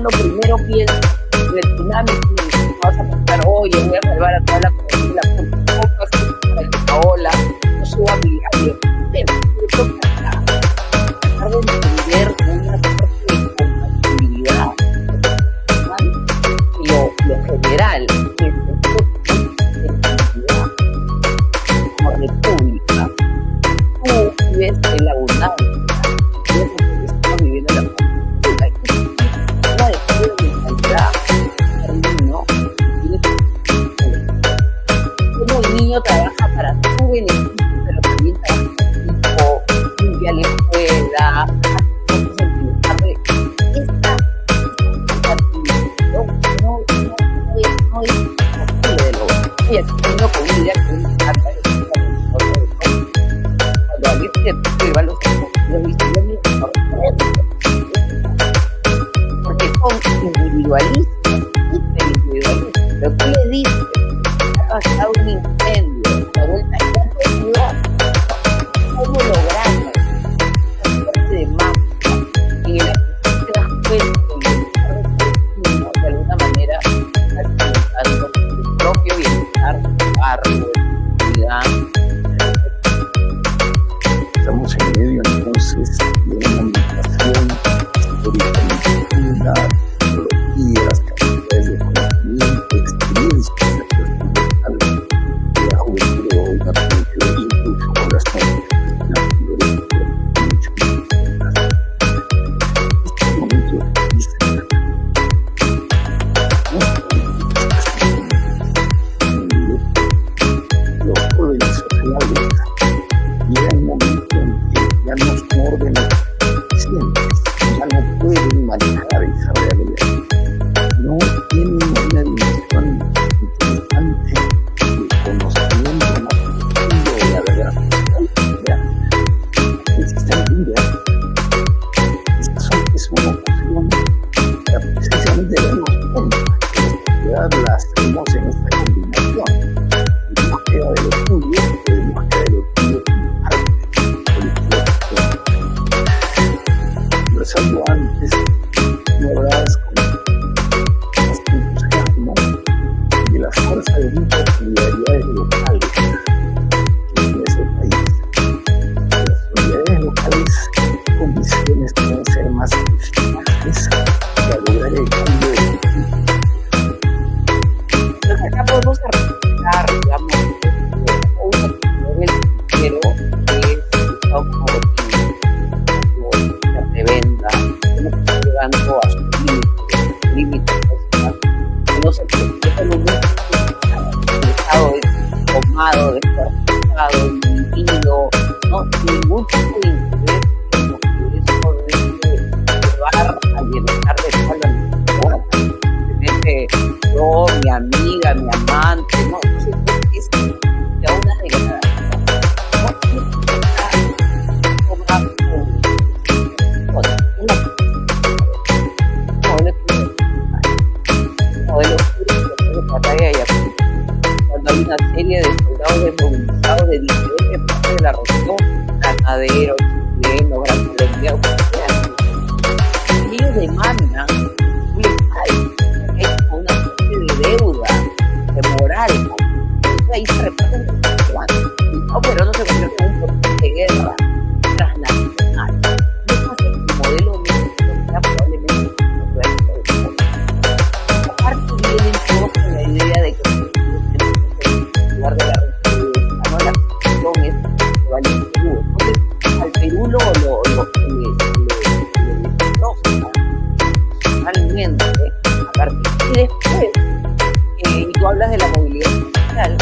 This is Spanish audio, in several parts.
lo primero piensa en el tsunami y vas a pensar, oye, voy a salvar a toda la comunidad, para que la ola no suba a mi área. Pero tratar de entender una parte de compatibilidad y lo general, que es como república. Tú vives en la abundancia, estamos viviendo en la una de mentalidad. El niño como el niño trabaja para su beneficio, pero también trabaja limpia la escuela, esta no es posible de lograr. Y aquí tengo con una idea que me encanta, cuando alguien se lleva los decisiones porque son individualistas, hiperindividualistas. Pero tú le dices, ha pasado un incendio, la vuelta ya puede ayudar. ¿Cómo lograrlo? Una suerte de magia en la que te das cuenta de alguna manera estás alimentando tu propio bienestar, tu barrio, tu comunidad. Estamos en medio entonces de una migración histórica, tecnologías, capacidades de conocimiento, experiencias de la juventud de hoy, la juventud incluso con las estos momentos dicen los órdenes sociales llega un momento en que ya no son órdenes suficientes, ya no pueden manejar esa realidad. No tienen una dimensión interesante de conocimiento más profundo de la verdad social. Existen líderes. Es una ocasión para precisamente darnos cuenta que la sociedad la hacemos en esta combinación de búsqueda de lo tuyo, de búsqueda de lo tuyo como parte colectiva. Conversando antes, me hablabas con bastante entusiasmo de la fuerza de muchas solidaridades locales en ese país. Las solidaridades locales con visiones pueden ser más eficaces para lograr el cambio de actitud. Entonces acá podemos representar, digamos, un pero que es como la prebenda, que no está llegando a sus límites, que no se puede el Estado es tomado, descuartizado, dividido, no ningún tipo de interés en lo que eso debe llevar al bienestar de todas las personas. Simplemente yo, mi amiga, mi amante, no, entonces es ya una degradación. Cuando hay una serie de soldados desmovilizados de diferentes partes de la región, ganaderos, chilenos, gran colombianos, ellos demandan un legal, es una especie de deuda, de moral, entonces ahí se reparten no, pero no se convierte en un proceso de guerra transnacional. No hace que el modelo médico sea probablemente un resto de aparte vienen todos con la idea de que en lugar de la república, ¿no? La cuestión es que vale el Perú. Entonces, al Perú lo realmente, a partir y después, y tú hablas de la movilidad social,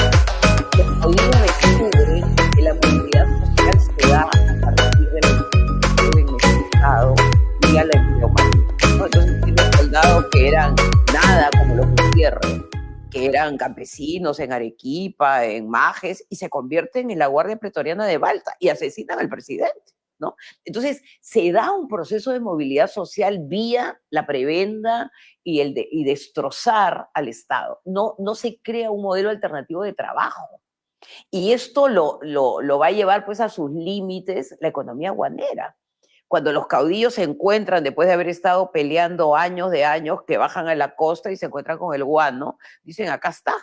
los audiencias descubren que la movilidad social se da a partir de la en el Estado y a la empleomanía, ¿no? Entonces tienes soldados que eran nada como los Gutiérrez, que eran campesinos en Arequipa, en Majes, y se convierten en la Guardia Pretoriana de Balta y asesinan al presidente, ¿no? Entonces, se da un proceso de movilidad social vía la prebenda y destrozar al Estado. No se crea un modelo alternativo de trabajo. Y esto lo va a llevar pues a sus límites la economía guanera, Cuando los caudillos se encuentran, después de haber estado peleando años de años, que bajan a la costa y se encuentran con el guano, dicen, acá está,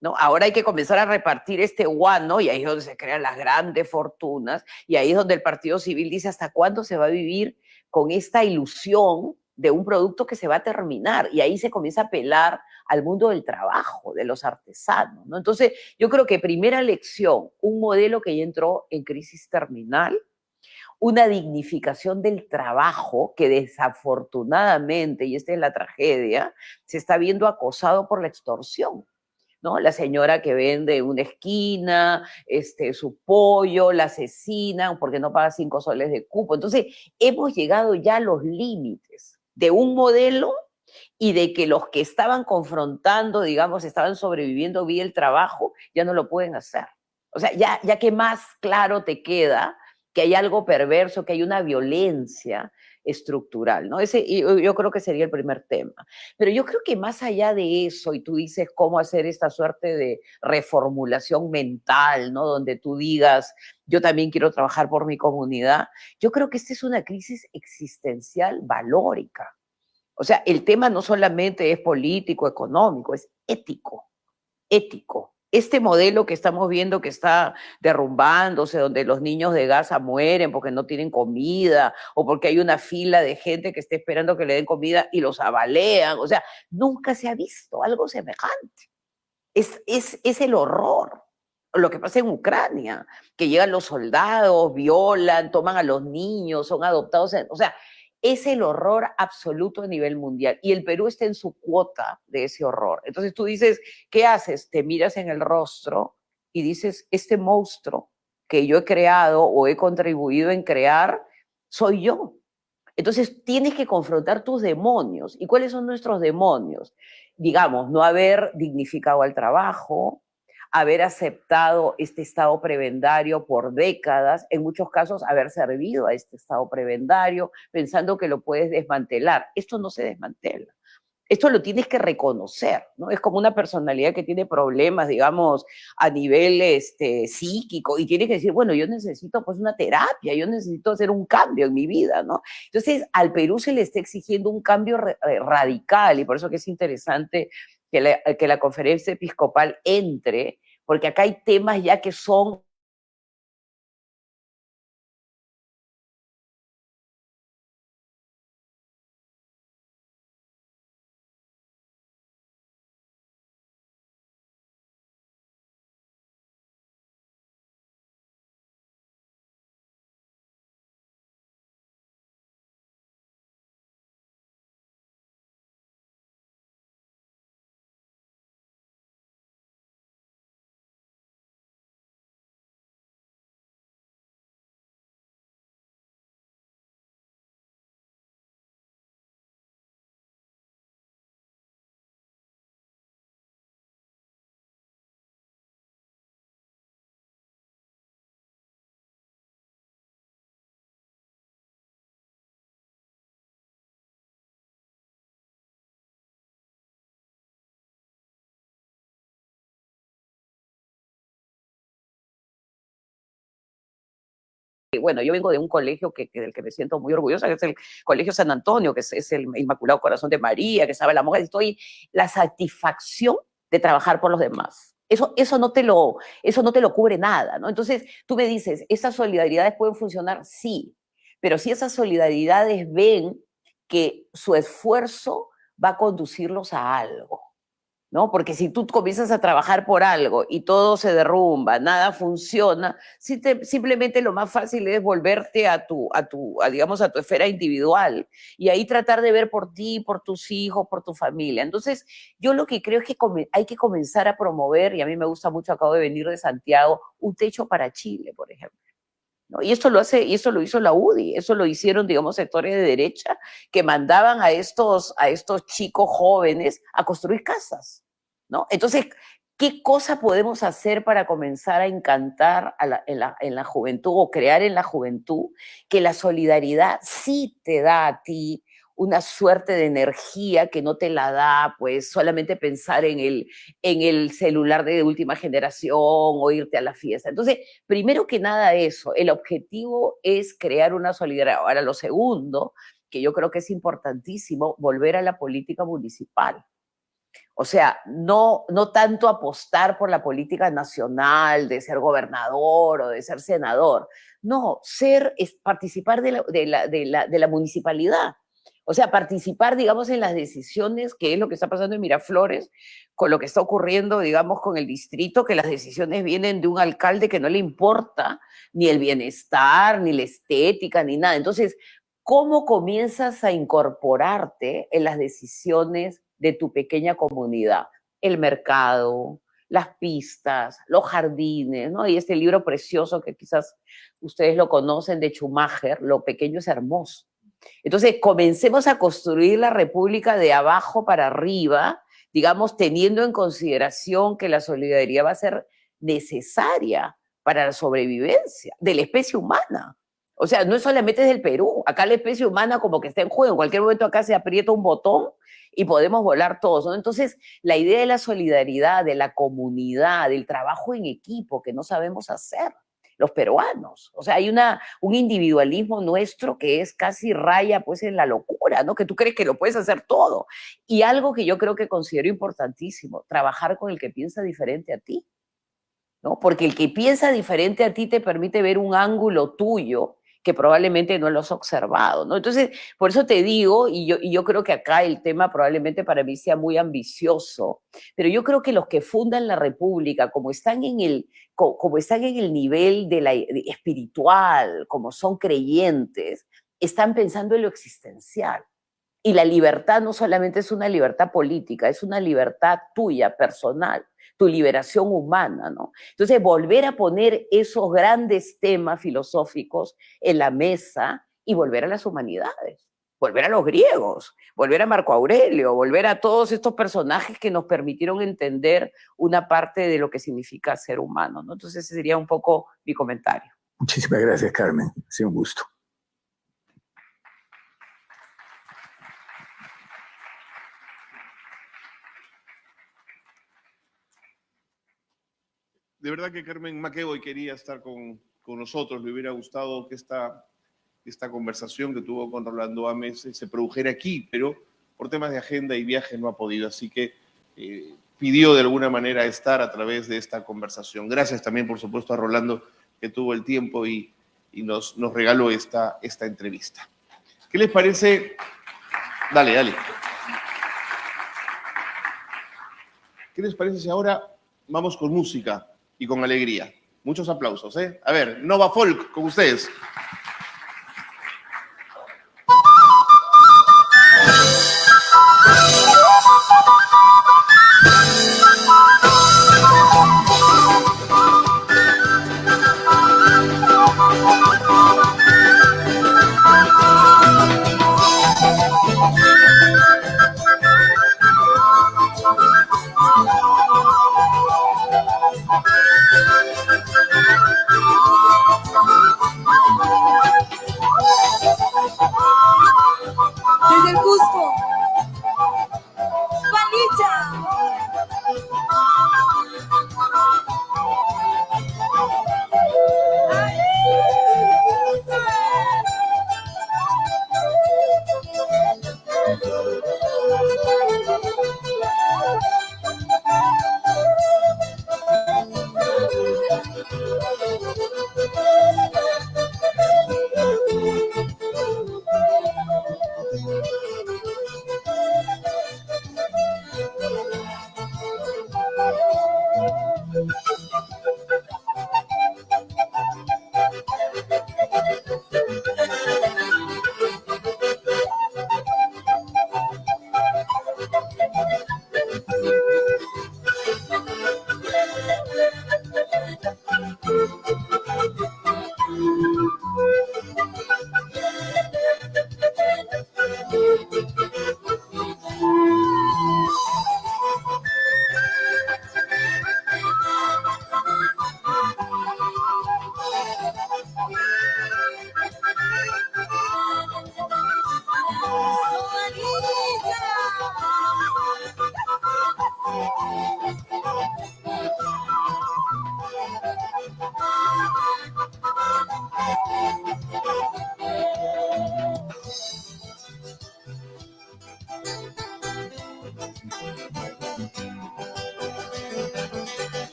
¿no? Ahora hay que comenzar a repartir este guano y ahí es donde se crean las grandes fortunas y ahí es donde el Partido Civil dice hasta cuándo se va a vivir con esta ilusión de un producto que se va a terminar y ahí se comienza a apelar al mundo del trabajo, de los artesanos, ¿no? Entonces yo creo que primera lección, un modelo que ya entró en crisis terminal, una dignificación del trabajo que desafortunadamente, y esta es la tragedia, se está viendo acosado por la extorsión. ¿No? La señora que vende una esquina, su pollo, la asesinan porque no paga 5 soles de cupo. Entonces, hemos llegado ya a los límites de un modelo y de que los que estaban confrontando, digamos, estaban sobreviviendo bien el trabajo, ya no lo pueden hacer. O sea, ya que más claro te queda que hay algo perverso, que hay una violencia estructural, ¿no? Ese yo creo que sería el primer tema. Pero yo creo que más allá de eso, y tú dices cómo hacer esta suerte de reformulación mental, ¿no? Donde tú digas, yo también quiero trabajar por mi comunidad, yo creo que esta es una crisis existencial valórica. O sea, el tema no solamente es político, económico, es ético, ético. Este modelo que estamos viendo que está derrumbándose, donde los niños de Gaza mueren porque no tienen comida o porque hay una fila de gente que está esperando que le den comida y los abalean, o sea, nunca se ha visto algo semejante. Es el horror. Lo que pasa en Ucrania, que llegan los soldados, violan, toman a los niños, son adoptados, o sea, es el horror absoluto a nivel mundial. Y el Perú está en su cuota de ese horror. Entonces tú dices, ¿qué haces? Te miras en el rostro y dices, este monstruo que yo he creado o he contribuido en crear, soy yo. Entonces tienes que confrontar tus demonios. ¿Y cuáles son nuestros demonios? Digamos, no haber dignificado al trabajo, haber aceptado este estado prebendario por décadas, en muchos casos haber servido a este estado prebendario pensando que lo puedes desmantelar. Esto no se desmantela. Esto lo tienes que reconocer, ¿no? Es como una personalidad que tiene problemas, digamos, a nivel psíquico y tiene que decir, bueno, yo necesito pues una terapia, yo necesito hacer un cambio en mi vida, ¿no? Entonces, al Perú se le está exigiendo un cambio radical y por eso que es interesante que la conferencia episcopal entre, porque acá hay temas ya que son bueno, yo vengo de un colegio del que me siento muy orgullosa, que es el Colegio San Antonio, que es el Inmaculado Corazón de María, que sabe la monja, estoy la satisfacción de trabajar por los demás. Eso no te lo cubre nada, ¿no? Entonces, tú me dices, ¿esas solidaridades pueden funcionar? Sí, pero si esas solidaridades ven que su esfuerzo va a conducirlos a algo, ¿no? Porque si tú comienzas a trabajar por algo y todo se derrumba, nada funciona, simplemente lo más fácil es volverte digamos, a tu esfera individual y ahí tratar de ver por ti, por tus hijos, por tu familia. Entonces, yo lo que creo es que hay que comenzar a promover, y a mí me gusta mucho, acabo de venir de Santiago, un techo para Chile, por ejemplo. ¿No? Y esto lo hizo la UDI, eso lo hicieron, digamos, sectores de derecha que mandaban a estos chicos jóvenes a construir casas, ¿no? Entonces, ¿qué cosa podemos hacer para comenzar a encantar en la juventud o crear en la juventud que la solidaridad sí te da a ti una suerte de energía que no te la da, pues solamente pensar en el celular de última generación o irte a la fiesta. Entonces, primero que nada eso, el objetivo es crear una solidaridad. Ahora, lo segundo, que yo creo que es importantísimo, volver a la política municipal. O sea, no tanto apostar por la política nacional de ser gobernador o de ser senador. No, participar de la municipalidad. O sea, participar, digamos, en las decisiones, que es lo que está pasando en Miraflores, con lo que está ocurriendo, digamos, con el distrito, que las decisiones vienen de un alcalde que no le importa ni el bienestar, ni la estética, ni nada. Entonces, ¿cómo comienzas a incorporarte en las decisiones de tu pequeña comunidad? El mercado, las pistas, los jardines, ¿no? Y este libro precioso que quizás ustedes lo conocen de Schumacher, Lo pequeño es hermoso. Entonces, comencemos a construir la república de abajo para arriba, digamos, teniendo en consideración que la solidaridad va a ser necesaria para la sobrevivencia de la especie humana. O sea, no es solamente del Perú, acá la especie humana como que está en juego, en cualquier momento acá se aprieta un botón y podemos volar todos, ¿no? Entonces, la idea de la solidaridad, de la comunidad, del trabajo en equipo que no sabemos hacer los peruanos. O sea, hay un individualismo nuestro que es casi raya pues en la locura, ¿no? Que tú crees que lo puedes hacer todo. Y algo que yo creo que considero importantísimo, trabajar con el que piensa diferente a ti, ¿no? Porque el que piensa diferente a ti te permite ver un ángulo tuyo que probablemente no lo has observado, ¿no? Entonces, por eso te digo, y yo creo que acá el tema probablemente para mí sea muy ambicioso, pero yo creo que los que fundan la República, como están en el nivel espiritual, como son creyentes, están pensando en lo existencial. Y la libertad no solamente es una libertad política, es una libertad tuya, personal, tu liberación humana, ¿no? Entonces, volver a poner esos grandes temas filosóficos en la mesa y volver a las humanidades, volver a los griegos, volver a Marco Aurelio, volver a todos estos personajes que nos permitieron entender una parte de lo que significa ser humano, ¿no? Entonces, ese sería un poco mi comentario. Muchísimas gracias, Carmen. Ha sido un gusto. De verdad que Carmen McEvoy quería estar con nosotros. Le hubiera gustado que esta conversación que tuvo con Rolando Ames se produjera aquí, pero por temas de agenda y viaje no ha podido. Así que pidió de alguna manera estar a través de esta conversación. Gracias también, por supuesto, a Rolando, que tuvo el tiempo y nos regaló esta entrevista. ¿Qué les parece? Dale. ¿Qué les parece si ahora vamos con música y con alegría? Muchos aplausos, ¿eh? A ver, Nova Folk, con ustedes.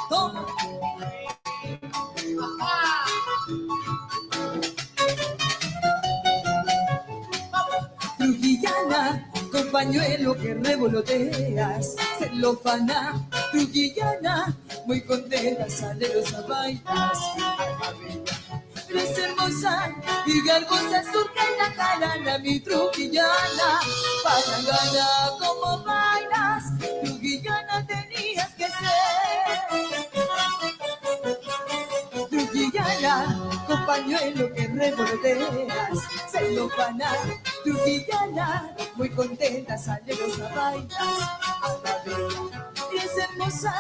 tom. Trujillana, con pañuelo que revoloteas, celofana, trujillana, muy contenta sale los bailas. Eres hermosa y garbosa, surca en la jarana, mi trujillana, palangana, como bailas, trujillana tenías que ser. Trujillana, con pañuelo que revoloteas, celofana, trujillana, muy contenta sale los bailas. Es hermosa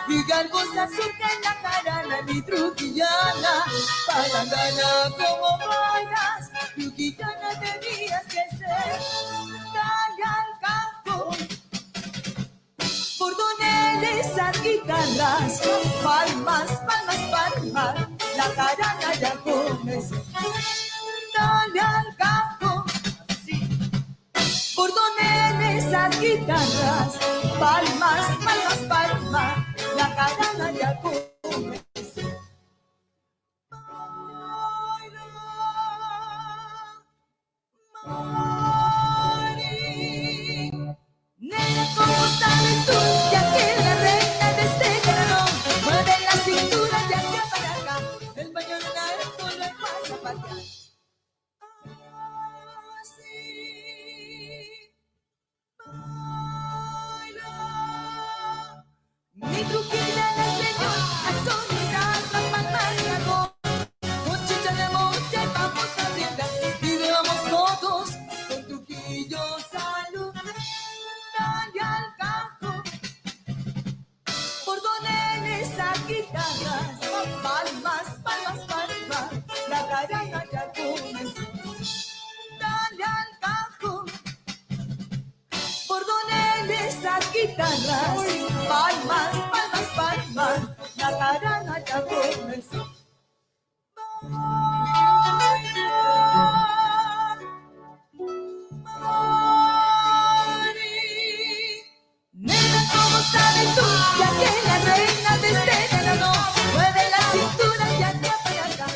y garbosa, surca en la jarana, mi trujillana, palangana, como bailas, trujillana tenías que ser. Dale al campo, bordoneles, esas guitarras, palmas, palmas, palmas, la jarana ya comenzó. Dale al campo, bordoneles, esas guitarras, palmas, palmas, palmas, la jarana ya comenzó. Nena, ¿cómo sabes tú ya que la reina de este verano mueve la cintura de acá para acá? El pañuelo alto no hay más a patear. Así baila mi trujillana, señor, al sonar la palma de agua. Con chicha de monte vamos a brindar y bebamos todos con Trujillo salud. Dale al campo, bordoneles, a guitarras, palmas, palmas, palmas, la jarana ya comenzó. Dale al campo, bordoneles, a guitarras, palmas, palmas, palmas, la jarana ya comenzó. Nena, ¿cómo sabes tú ya que la reina de este verano mueve la cintura de acá para acá?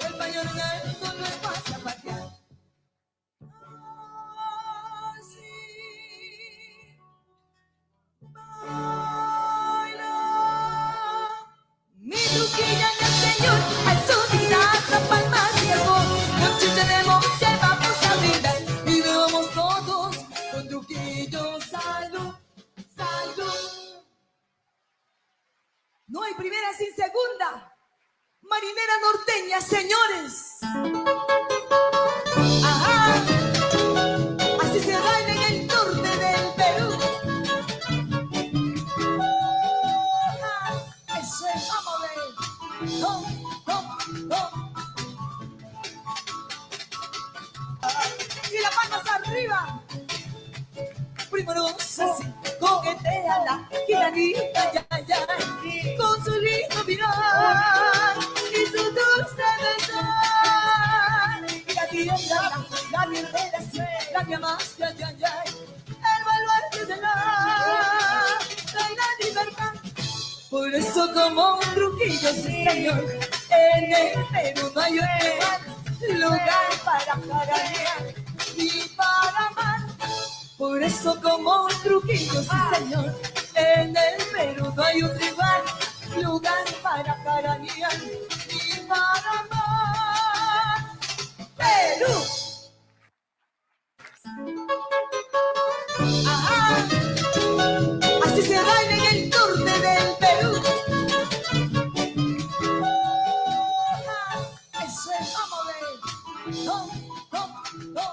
El pañuelo alto no es más a patear. Así baila mi trujillana, señor, al sonar la palma de agua. Con chicha de monte vamos a brindar y bebamos todos con Trujillo salud. Salud. No hay primera sin segunda. Marinera norteña, señores. Ajá. Así se baila en el norte del Perú. Ajá. Eso es, vamos a ver. No, no, no. Y las manos arriba. Primorosa, así, coquetea la gitanita, ya, ya, con su lindo mirar y su dulce besar. Y la tierra, la guerrera, la que más, ya, ya, ya, el baluarte de la libertad. Por eso como un Trujillo, sí, señor, en el Perú no hay otro lugar para jaranear y para amar. Por eso como un Trujillo, sí señor, en el Perú no hay otro lugar para jaranear y para amar. Perú. Ajá. Así se baila en el norte del Perú. Ajá. Eso es, vamos a ver. No, no, no.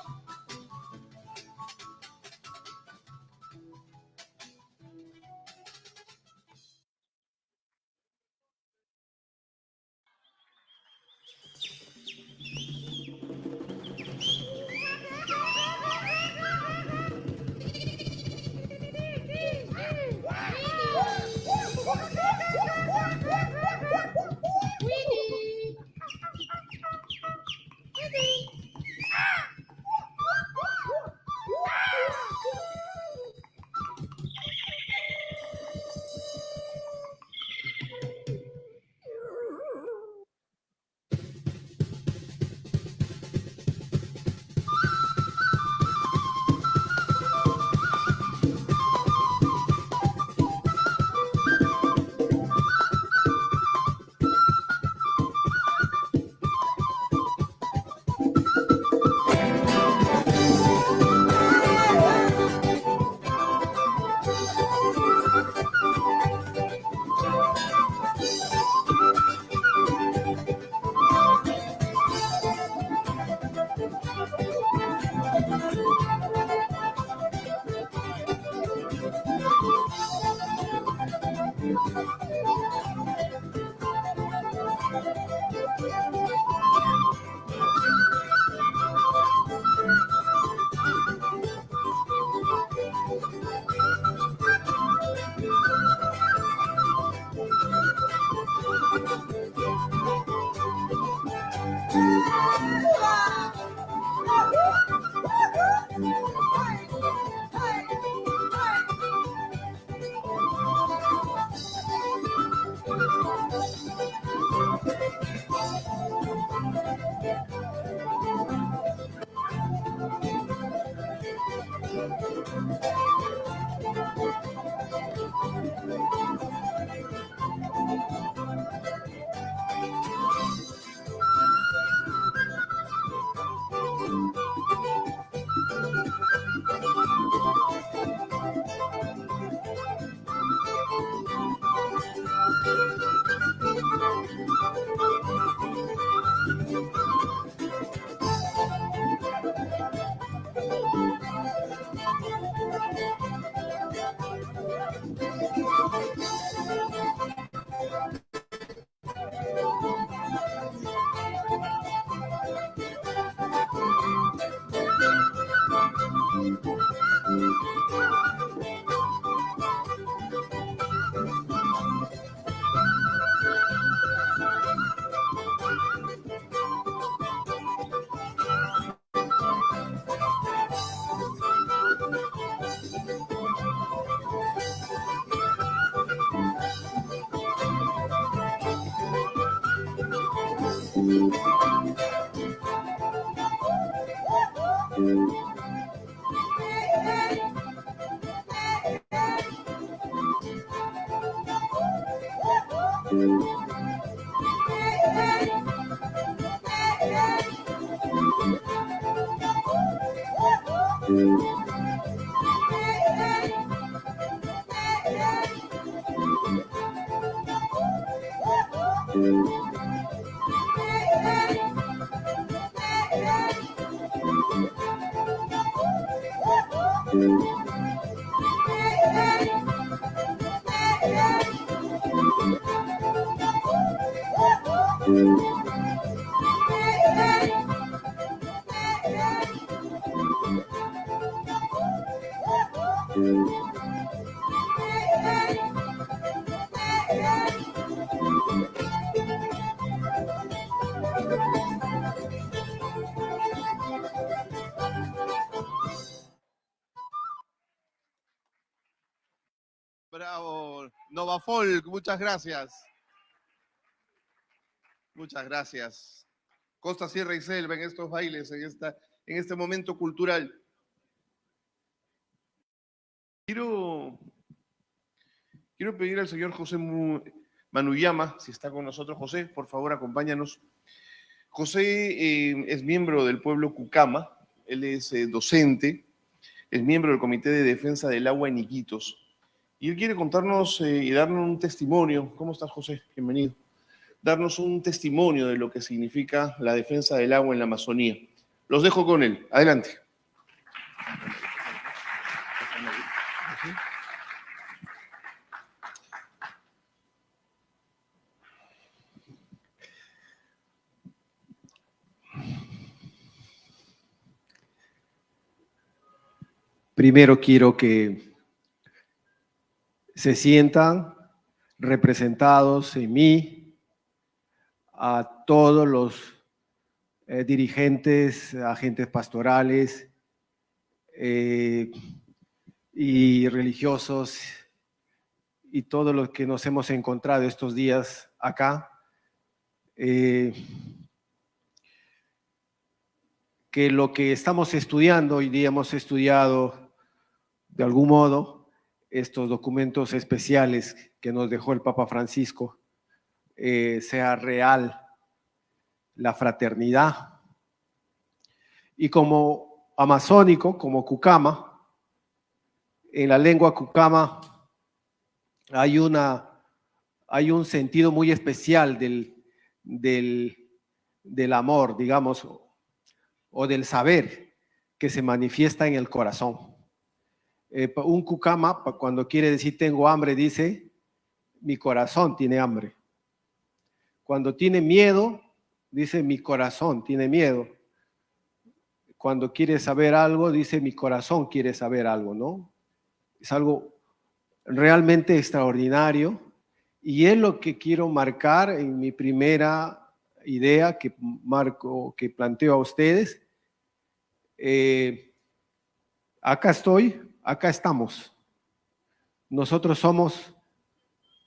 Bravo, Nova Folk, muchas gracias. Muchas gracias. Costa, Sierra y Selva en estos bailes, en este momento cultural. Quiero pedir al señor José Manuyama, si está con nosotros. José, por favor, acompáñanos. José es miembro del pueblo Cucama, él es docente, es miembro del Comité de Defensa del Agua en Iquitos. Y él quiere contarnos y darnos un testimonio. ¿Cómo estás, José? Bienvenido. Darnos un testimonio de lo que significa la defensa del agua en la Amazonía. Los dejo con él. Adelante. Primero quiero que se sientan representados en mí a todos los dirigentes, agentes pastorales y religiosos y todos los que nos hemos encontrado estos días acá. Que lo que estamos estudiando, hoy día hemos estudiado de algún modo estos documentos especiales que nos dejó el Papa Francisco, sea real la fraternidad. Y como amazónico, como Cucama, en la lengua Cucama hay un sentido muy especial del amor, digamos, o del saber que se manifiesta en el corazón. Un Cucama, cuando quiere decir tengo hambre, dice mi corazón tiene hambre. Cuando tiene miedo, dice mi corazón tiene miedo. Cuando quiere saber algo, dice mi corazón quiere saber algo, ¿no? Es algo realmente extraordinario y es lo que quiero marcar en mi primera idea que planteo a ustedes. Acá estoy, acá estamos. Nosotros somos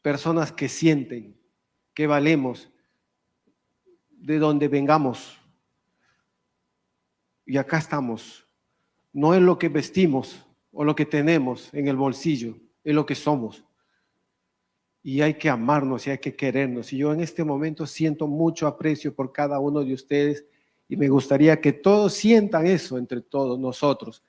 personas que sienten, que valemos, de donde vengamos. Y acá estamos. No es lo que vestimos o lo que tenemos en el bolsillo, es lo que somos. Y hay que amarnos y hay que querernos. Y yo en este momento siento mucho aprecio por cada uno de ustedes y me gustaría que todos sientan eso entre todos nosotros.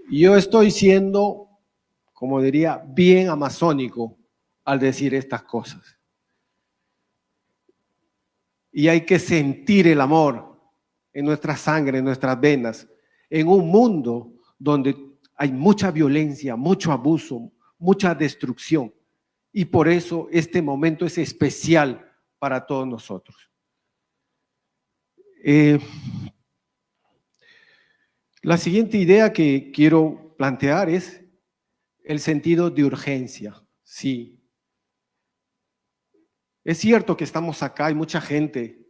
Yo estoy siendo, como diría, bien amazónico al decir estas cosas. Y hay que sentir el amor en nuestra sangre, en nuestras venas, en un mundo donde hay mucha violencia, mucho abuso, mucha destrucción. Y por eso este momento es especial para todos nosotros. La siguiente idea que quiero plantear es el sentido de urgencia. Sí. Es cierto que estamos acá, hay mucha gente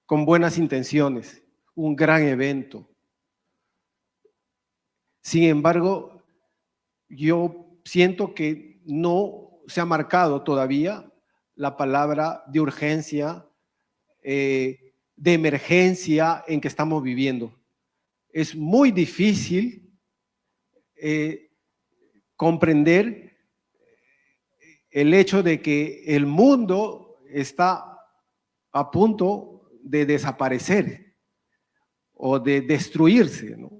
con buenas intenciones, un gran evento. Sin embargo, yo siento que no se ha marcado todavía la palabra de urgencia, de emergencia en que estamos viviendo. Es muy difícil comprender el hecho de que el mundo está a punto de desaparecer o de destruirse, ¿no?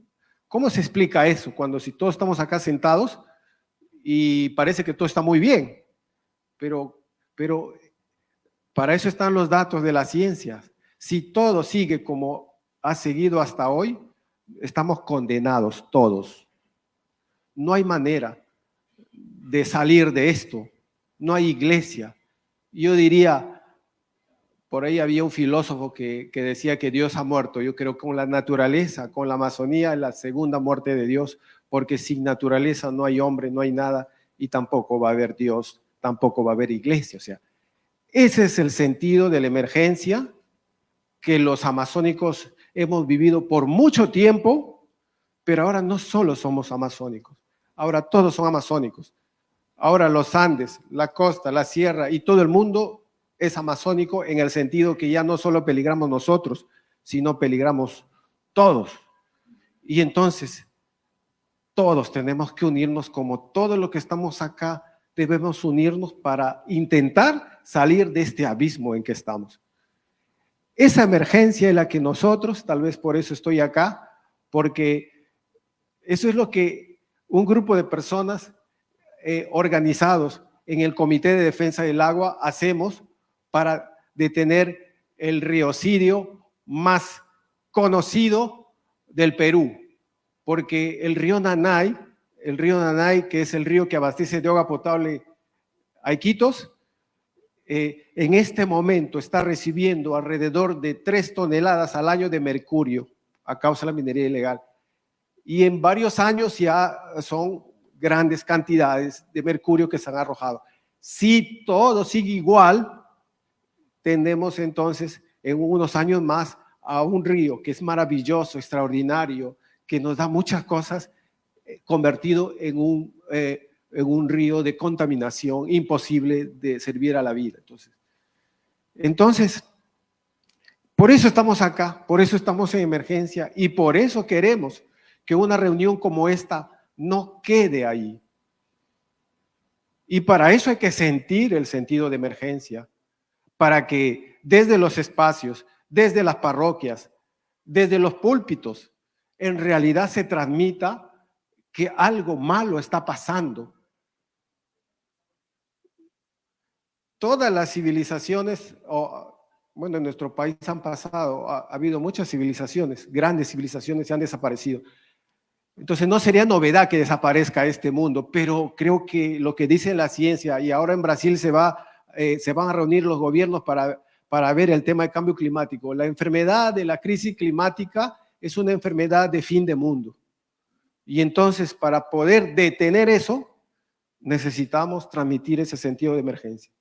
¿Cómo se explica eso cuando si todos estamos acá sentados y parece que todo está muy bien? Pero para eso están los datos de la ciencia. Si todo sigue como ha seguido hasta hoy, estamos condenados todos. No hay manera de salir de esto. No hay iglesia. Yo diría, por ahí había un filósofo que decía que Dios ha muerto. Yo creo que con la naturaleza, con la Amazonía, es la segunda muerte de Dios, porque sin naturaleza no hay hombre, no hay nada, y tampoco va a haber Dios, tampoco va a haber iglesia. O sea, ese es el sentido de la emergencia que los amazónicos hemos vivido por mucho tiempo, pero ahora no solo somos amazónicos, ahora todos son amazónicos. Ahora los Andes, la costa, la sierra y todo el mundo es amazónico en el sentido que ya no solo peligramos nosotros, sino peligramos todos. Y entonces, todos tenemos que unirnos, como todo lo que estamos acá, debemos unirnos para intentar salir de este abismo en que estamos. Esa emergencia es la que nosotros, tal vez por eso estoy acá, porque eso es lo que un grupo de personas organizados en el Comité de Defensa del Agua hacemos para detener el riocidio más conocido del Perú, porque el río Nanay, que es el río que abastece de agua potable a Iquitos, en este momento está recibiendo alrededor de 3 toneladas al año de mercurio a causa de la minería ilegal. Y en varios años ya son grandes cantidades de mercurio que se han arrojado. Si todo sigue igual, tendremos entonces en unos años más a un río que es maravilloso, extraordinario, que nos da muchas cosas, convertido en un río de contaminación imposible de servir a la vida. Entonces, por eso estamos acá, por eso estamos en emergencia y por eso queremos que una reunión como esta no quede ahí. Y para eso hay que sentir el sentido de emergencia, para que desde los espacios, desde las parroquias, desde los púlpitos, en realidad se transmita que algo malo está pasando. Todas las civilizaciones, bueno, en nuestro país han pasado, ha habido muchas civilizaciones, grandes civilizaciones se han desaparecido. Entonces no sería novedad que desaparezca este mundo, pero creo que lo que dice la ciencia, y ahora en Brasil se van a reunir los gobiernos para ver el tema del cambio climático. La enfermedad de la crisis climática es una enfermedad de fin de mundo. Y entonces, para poder detener eso, necesitamos transmitir ese sentido de emergencia.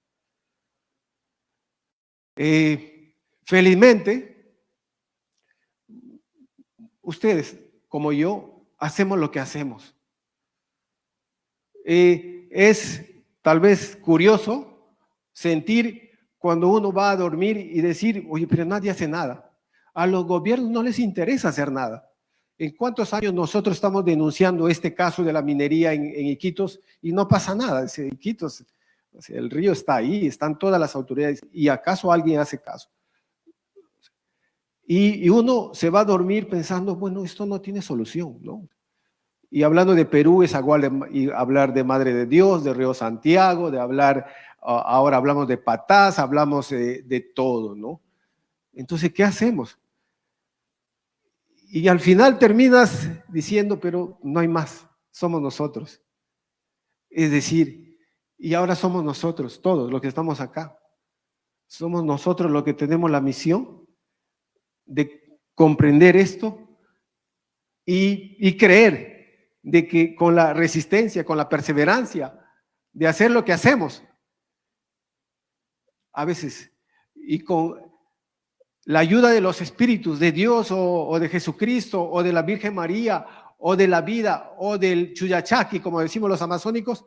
Felizmente, ustedes, como yo, hacemos lo que hacemos. Es tal vez curioso sentir cuando uno va a dormir y decir, oye, pero nadie hace nada. A los gobiernos no les interesa hacer nada. ¿En cuántos años nosotros estamos denunciando este caso de la minería en Iquitos y no pasa nada? Iquitos, o sea, el río está ahí, están todas las autoridades, ¿y acaso alguien hace caso? Y uno se va a dormir pensando, bueno, esto no tiene solución, ¿no? Y hablando de Perú es hablar de Madre de Dios, de Río Santiago, de hablar, ahora hablamos de Patás, hablamos de todo, ¿no? Entonces, ¿qué hacemos? Y al final terminas diciendo, pero no hay más, somos nosotros. Es decir, y ahora somos nosotros, todos los que estamos acá. Somos nosotros los que tenemos la misión de comprender esto y creer de que con la resistencia, con la perseverancia de hacer lo que hacemos, a veces, y con la ayuda de los espíritus de Dios o de Jesucristo o de la Virgen María o de la vida o del Chuyachaki, como decimos los amazónicos,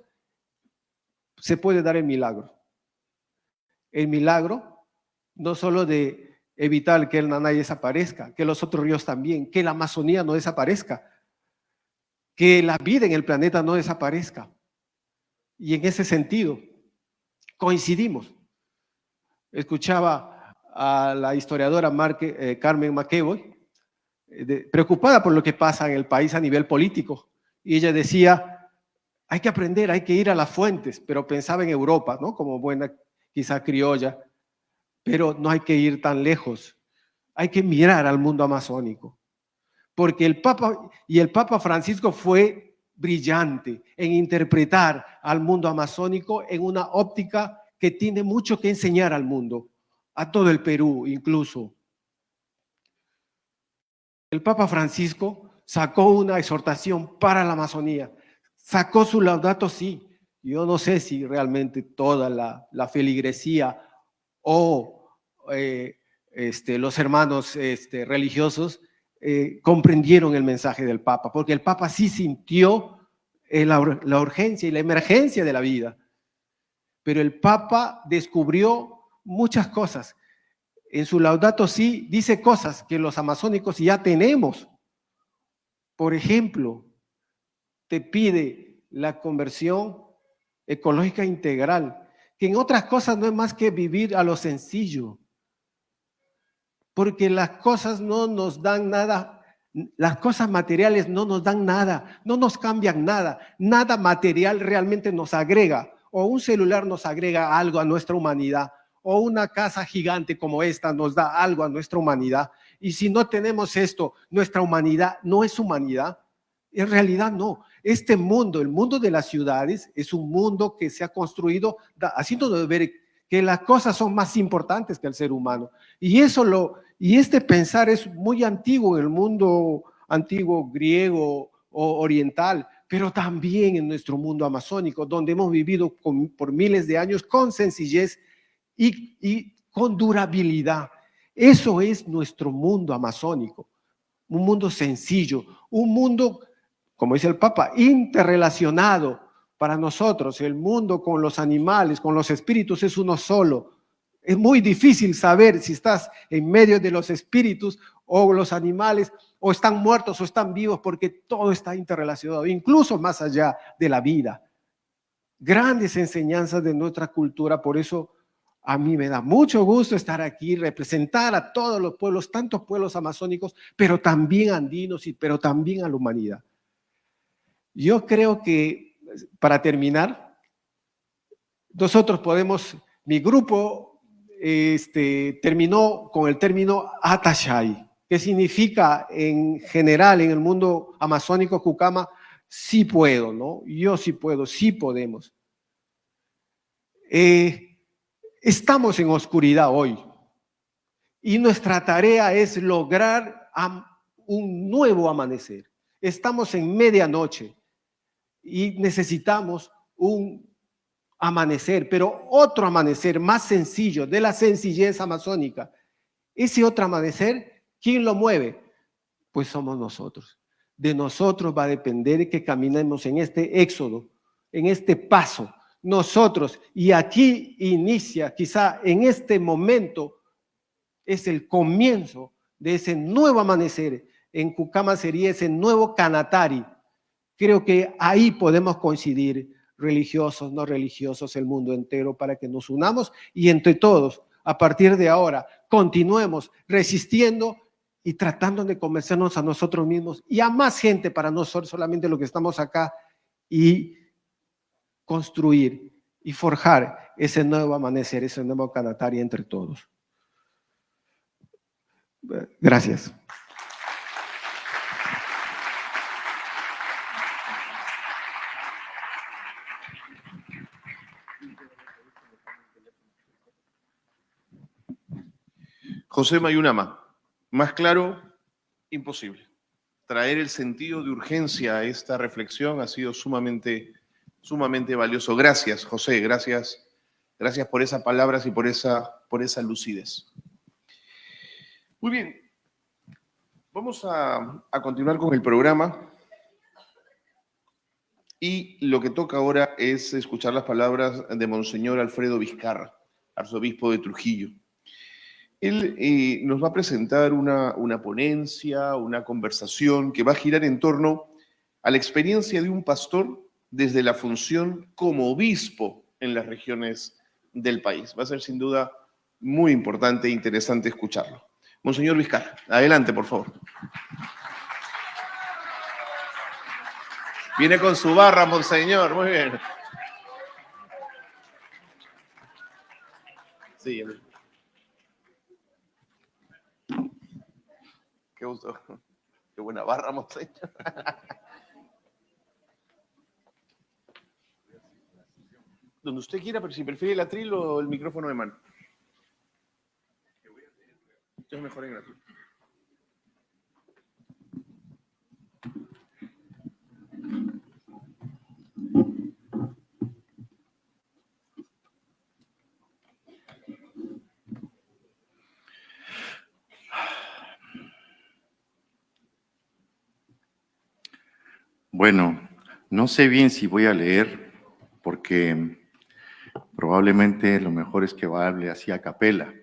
se puede dar el milagro. El milagro no solo de evitar que el Nanay desaparezca, que los otros ríos también, que la Amazonía no desaparezca, que la vida en el planeta no desaparezca. Y en ese sentido, coincidimos. Escuchaba a la historiadora Carmen McEvoy, preocupada por lo que pasa en el país a nivel político. Y ella decía, hay que aprender, hay que ir a las fuentes, pero pensaba en Europa, ¿no? Como buena quizá criolla, pero no hay que ir tan lejos. Hay que mirar al mundo amazónico. Porque el Papa Francisco fue brillante en interpretar al mundo amazónico en una óptica que tiene mucho que enseñar al mundo, a todo el Perú incluso. El Papa Francisco sacó una exhortación para la Amazonía, sacó su Laudato Si. Yo no sé si realmente toda la feligresía o los hermanos religiosos comprendieron el mensaje del Papa, porque el Papa sí sintió la urgencia y la emergencia de la vida. Pero el Papa descubrió muchas cosas. En su Laudato Si dice cosas que los amazónicos ya tenemos. Por ejemplo, te pide la conversión ecológica integral, que en otras cosas no es más que vivir a lo sencillo. Porque las cosas no nos dan nada, las cosas materiales no nos dan nada, no nos cambian nada, nada material realmente nos agrega, o un celular nos agrega algo a nuestra humanidad, o una casa gigante como esta nos da algo a nuestra humanidad. Y si no tenemos esto, nuestra humanidad no es humanidad. En realidad no. Este mundo, el mundo de las ciudades, es un mundo que se ha construido haciéndonos ver que las cosas son más importantes que el ser humano. Y este pensar es muy antiguo en el mundo antiguo griego o oriental, pero también en nuestro mundo amazónico, donde hemos vivido por miles de años con sencillez y con durabilidad. Eso es nuestro mundo amazónico, un mundo sencillo, un mundo, como dice el Papa, interrelacionado. Para nosotros, el mundo con los animales, con los espíritus es uno solo. Es muy difícil saber si estás en medio de los espíritus o los animales, o están muertos o están vivos, porque todo está interrelacionado, incluso más allá de la vida. Grandes enseñanzas de nuestra cultura, por eso a mí me da mucho gusto estar aquí, representar a todos los pueblos, tantos pueblos amazónicos, pero también andinos, pero también a la humanidad. Yo creo que, para terminar, nosotros podemos, mi grupo terminó con el término Atashay, que significa en general en el mundo amazónico Cucama, sí puedo, ¿no? Yo sí puedo, sí podemos. Estamos en oscuridad hoy y nuestra tarea es lograr un nuevo amanecer. Estamos en medianoche y necesitamos un amanecer, pero otro amanecer más sencillo, de la sencillez amazónica. Ese otro amanecer, ¿quién lo mueve? Pues somos nosotros. De nosotros va a depender que caminemos en este éxodo, en este paso. Nosotros, y aquí inicia, quizá en este momento, es el comienzo de ese nuevo amanecer. En Cucama sería ese nuevo Canatari. Creo que ahí podemos coincidir, religiosos, no religiosos, el mundo entero, para que nos unamos y entre todos, a partir de ahora, continuemos resistiendo y tratando de convencernos a nosotros mismos y a más gente, para no ser solamente los que estamos acá, y construir y forjar ese nuevo amanecer, ese nuevo Canatari entre todos. Gracias. José Mayunama, más claro, imposible. Traer el sentido de urgencia a esta reflexión ha sido sumamente valioso. Gracias, José, gracias por esas palabras y por esa lucidez. Muy bien, vamos a continuar con el programa y lo que toca ahora es escuchar las palabras de Monseñor Alfredo Vizcarra, arzobispo de Trujillo. Él nos va a presentar una ponencia, una conversación que va a girar en torno a la experiencia de un pastor desde la función como obispo en las regiones del país. Va a ser sin duda muy importante e interesante escucharlo. Monseñor Vizcarra, adelante, por favor. Viene con su barra, monseñor, muy bien. Sí, qué gusto. Qué buena barra, monseñor. Donde usted quiera, pero si prefiere el atril o el micrófono de mano. Yo es mejor en el atril. Bueno, no sé bien si voy a leer, porque probablemente lo mejor es que hable así a capela.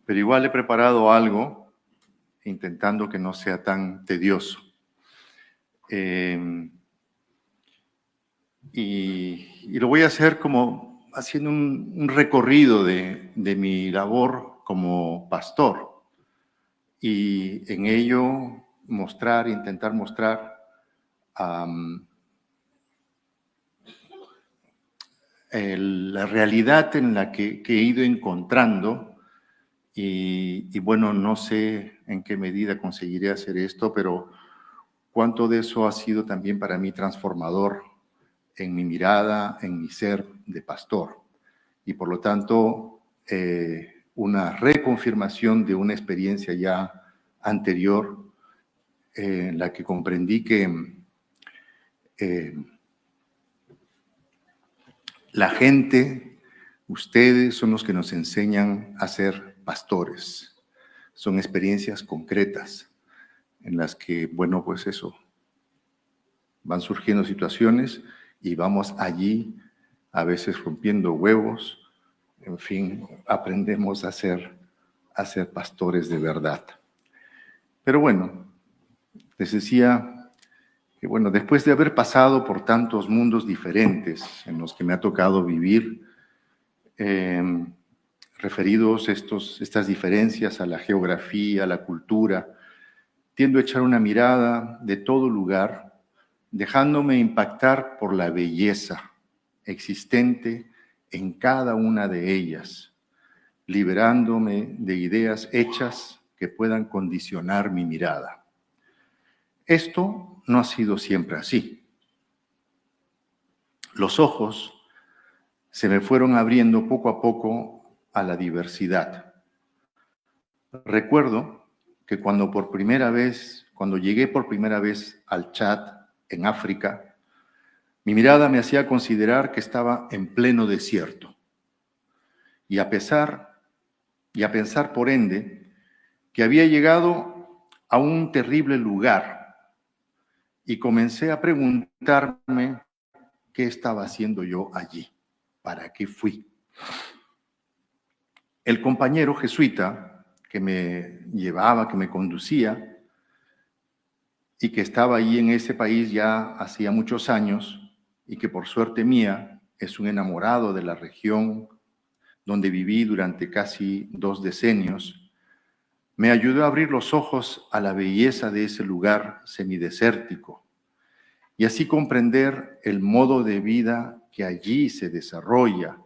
Pero igual he preparado algo, intentando que no sea tan tedioso. Y lo voy a hacer como haciendo un recorrido de mi labor como pastor. Y en ello intentar mostrar la realidad en la que he ido encontrando. Y bueno, no sé en qué medida conseguiré hacer esto, pero cuánto de eso ha sido también para mí transformador en mi mirada, en mi ser de pastor. Y por lo tanto, una reconfirmación de una experiencia ya anterior en la que comprendí que la gente, ustedes son los que nos enseñan a ser pastores. Son experiencias concretas en las que, bueno, pues eso, van surgiendo situaciones y vamos allí, a veces rompiendo huevos, en fin, aprendemos a ser pastores de verdad. Pero bueno, les decía que, bueno, después de haber pasado por tantos mundos diferentes en los que me ha tocado vivir, referidos estas diferencias a la geografía, a la cultura, tiendo a echar una mirada de todo lugar, dejándome impactar por la belleza existente en cada una de ellas, liberándome de ideas hechas que puedan condicionar mi mirada. Esto no ha sido siempre así. Los ojos se me fueron abriendo poco a poco a la diversidad. Recuerdo que cuando por primera vez cuando llegué por primera vez al Chad, en África, mi mirada me hacía considerar que estaba en pleno desierto. Y a pensar por ende que había llegado a un terrible lugar, y comencé a preguntarme qué estaba haciendo yo allí, para qué fui. El compañero jesuita que me llevaba, que me conducía, y que estaba allí en ese país ya hacía muchos años, y que por suerte mía es un enamorado de la región donde viví durante casi 2 decenios, me ayudó a abrir los ojos a la belleza de ese lugar semidesértico y así comprender el modo de vida que allí se desarrolla,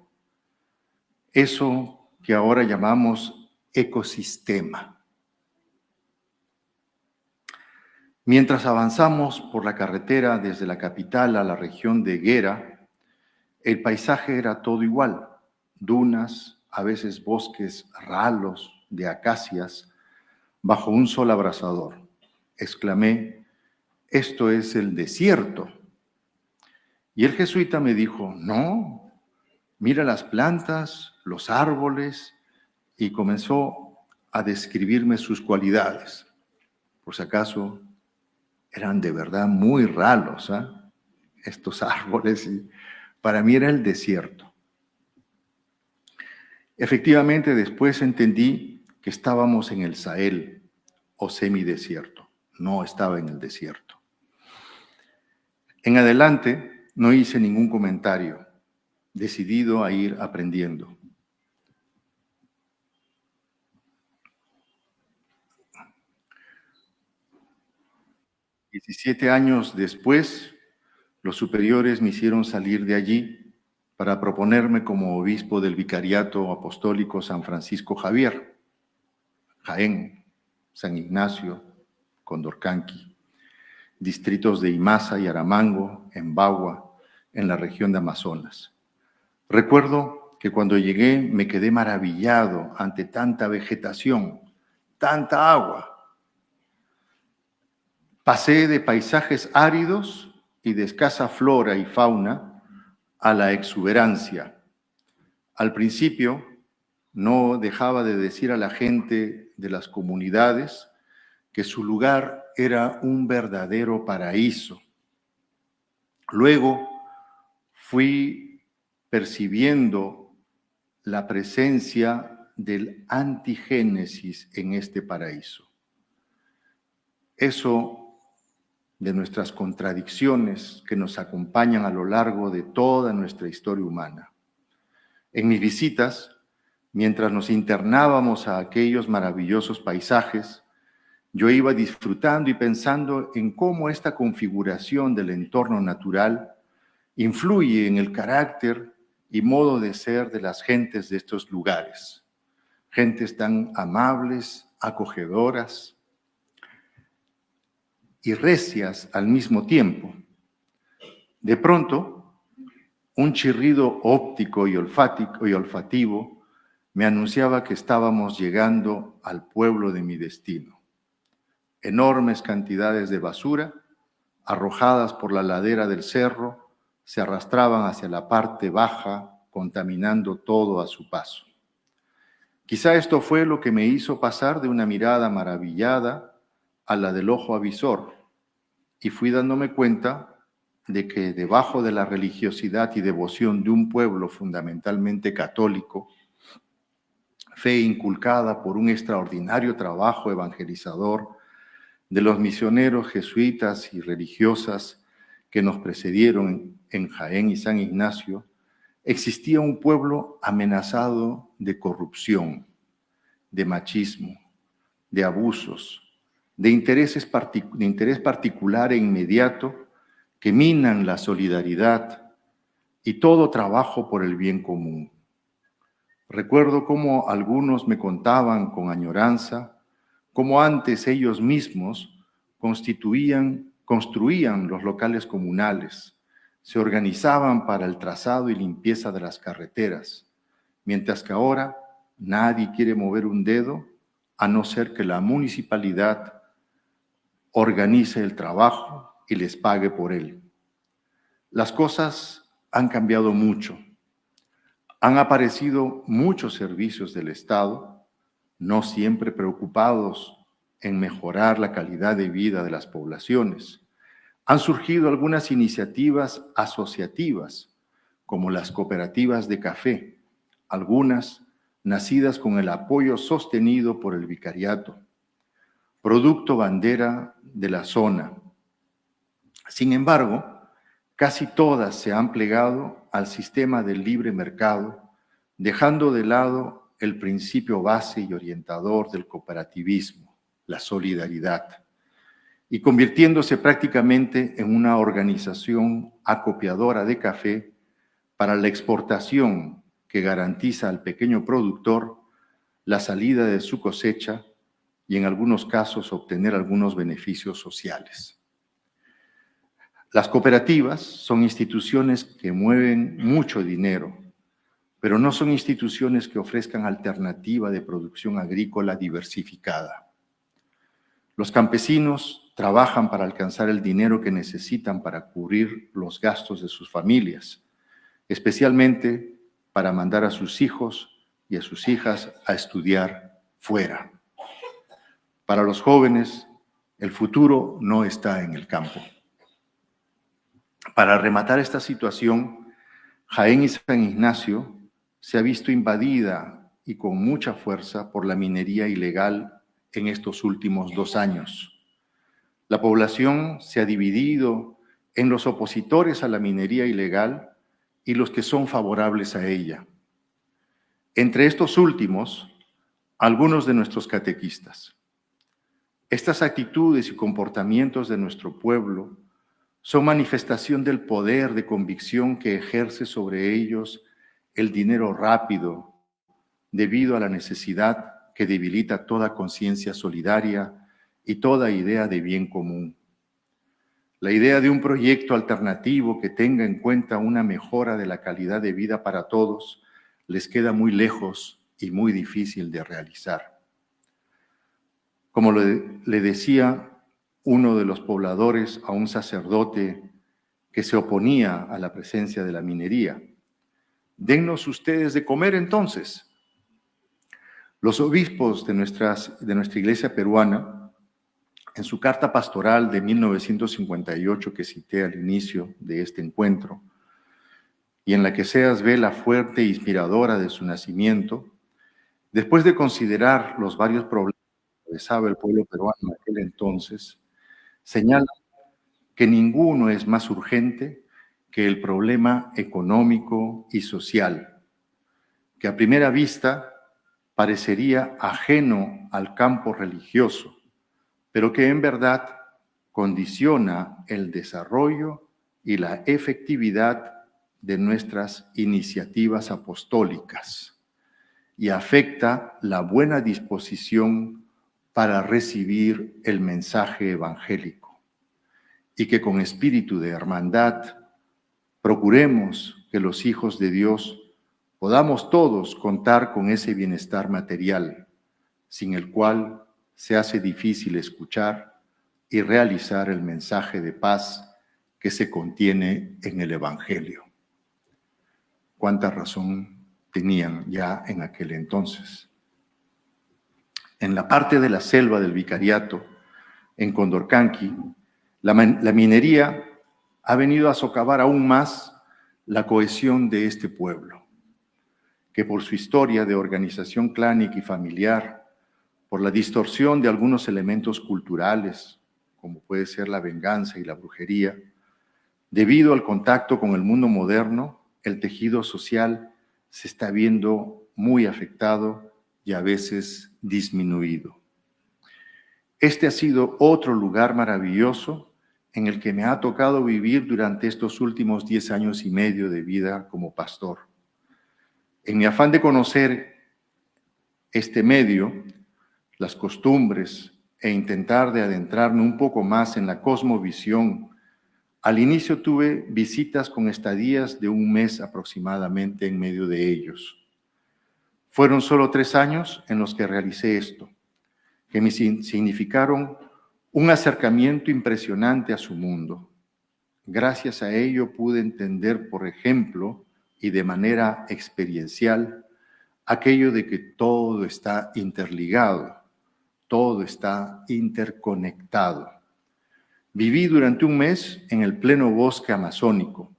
eso que ahora llamamos ecosistema. Mientras avanzamos por la carretera desde la capital a la región de Guera, el paisaje era todo igual, dunas, a veces bosques ralos de acacias, bajo un sol abrasador. Exclamé, «Esto es el desierto». Y el jesuita me dijo, «No, mira las plantas, los árboles», y comenzó a describirme sus cualidades. Por si acaso, eran de verdad muy raros, estos árboles, y para mí era el desierto. Efectivamente, después entendí que estábamos en el Sahel, o semidesierto. No estaba en el desierto. En adelante, no hice ningún comentario, decidido a ir aprendiendo. «17 años después, los superiores me hicieron salir de allí para proponerme como obispo del Vicariato Apostólico San Francisco Javier, Jaén, San Ignacio, Condorcanqui, distritos de Imasa y Aramango, en Bagua, en la región de Amazonas. Recuerdo que cuando llegué me quedé maravillado ante tanta vegetación, tanta agua. Pasé de paisajes áridos y de escasa flora y fauna a la exuberancia. Al principio no dejaba de decir a la gente de las comunidades que su lugar era un verdadero paraíso. Luego fui percibiendo la presencia del antigénesis en este paraíso. Eso de nuestras contradicciones que nos acompañan a lo largo de toda nuestra historia humana. En mis visitas, mientras nos internábamos a aquellos maravillosos paisajes, yo iba disfrutando y pensando en cómo esta configuración del entorno natural influye en el carácter y modo de ser de las gentes de estos lugares. Gentes tan amables, acogedoras y recias al mismo tiempo. De pronto, un chirrido óptico y olfativo me anunciaba que estábamos llegando al pueblo de mi destino. Enormes cantidades de basura, arrojadas por la ladera del cerro, se arrastraban hacia la parte baja, contaminando todo a su paso. Quizá esto fue lo que me hizo pasar de una mirada maravillada a la del ojo avisor, y fui dándome cuenta de que debajo de la religiosidad y devoción de un pueblo fundamentalmente católico, fe inculcada por un extraordinario trabajo evangelizador de los misioneros jesuitas y religiosas que nos precedieron en Jaén y San Ignacio, existía un pueblo amenazado de corrupción, de machismo, de abusos, de interés particular e inmediato que minan la solidaridad y todo trabajo por el bien común. Recuerdo cómo algunos me contaban con añoranza cómo antes ellos mismos construían los locales comunales, se organizaban para el trazado y limpieza de las carreteras, mientras que ahora nadie quiere mover un dedo a no ser que la municipalidad organice el trabajo y les pague por él. Las cosas han cambiado mucho. Han aparecido muchos servicios del Estado, no siempre preocupados en mejorar la calidad de vida de las poblaciones. Han surgido algunas iniciativas asociativas, como las cooperativas de café, algunas nacidas con el apoyo sostenido por el vicariato, producto bandera de la zona. Sin embargo, casi todas se han plegado al sistema del libre mercado, dejando de lado el principio base y orientador del cooperativismo, la solidaridad, y convirtiéndose prácticamente en una organización acopiadora de café para la exportación que garantiza al pequeño productor la salida de su cosecha y en algunos casos obtener algunos beneficios sociales. Las cooperativas son instituciones que mueven mucho dinero, pero no son instituciones que ofrezcan alternativa de producción agrícola diversificada. Los campesinos trabajan para alcanzar el dinero que necesitan para cubrir los gastos de sus familias, especialmente para mandar a sus hijos y a sus hijas a estudiar fuera. Para los jóvenes, el futuro no está en el campo. Para rematar esta situación, Jaén y San Ignacio se ha visto invadida y con mucha fuerza por la minería ilegal en estos últimos 2 años. La población se ha dividido en los opositores a la minería ilegal y los que son favorables a ella. Entre estos últimos, algunos de nuestros catequistas. Estas actitudes y comportamientos de nuestro pueblo son manifestación del poder de convicción que ejerce sobre ellos el dinero rápido, debido a la necesidad que debilita toda conciencia solidaria y toda idea de bien común. La idea de un proyecto alternativo que tenga en cuenta una mejora de la calidad de vida para todos les queda muy lejos y muy difícil de realizar. Como le decía uno de los pobladores a un sacerdote que se oponía a la presencia de la minería: dennos ustedes de comer entonces. Los obispos de nuestra iglesia peruana, en su carta pastoral de 1958 que cité al inicio de este encuentro, y en la que Seas ve la fuerte e inspiradora de su nacimiento, después de considerar los varios problemas que atravesaba el pueblo peruano en aquel entonces, señala que ninguno es más urgente que el problema económico y social, que a primera vista parecería ajeno al campo religioso, pero que en verdad condiciona el desarrollo y la efectividad de nuestras iniciativas apostólicas y afecta la buena disposición para recibir el mensaje evangélico, y que con espíritu de hermandad procuremos que los hijos de Dios podamos todos contar con ese bienestar material, sin el cual se hace difícil escuchar y realizar el mensaje de paz que se contiene en el Evangelio. Cuánta razón tenían ya en aquel entonces. En la parte de la selva del vicariato, en Condorcanqui, la minería ha venido a socavar aún más la cohesión de este pueblo, que por su historia de organización clánica y familiar, por la distorsión de algunos elementos culturales, como puede ser la venganza y la brujería, debido al contacto con el mundo moderno, el tejido social se está viendo muy afectado y a veces disminuido. Este ha sido otro lugar maravilloso en el que me ha tocado vivir durante estos últimos 10 años y medio de vida como pastor. En mi afán de conocer este medio, las costumbres e intentar de adentrarme un poco más en la cosmovisión, al inicio tuve visitas con estadías de 1 mes aproximadamente en medio de ellos. Fueron solo 3 años en los que realicé esto, que me significaron un acercamiento impresionante a su mundo. Gracias a ello pude entender, por ejemplo, y de manera experiencial, aquello de que todo está interligado, todo está interconectado. Viví durante un mes en el pleno bosque amazónico,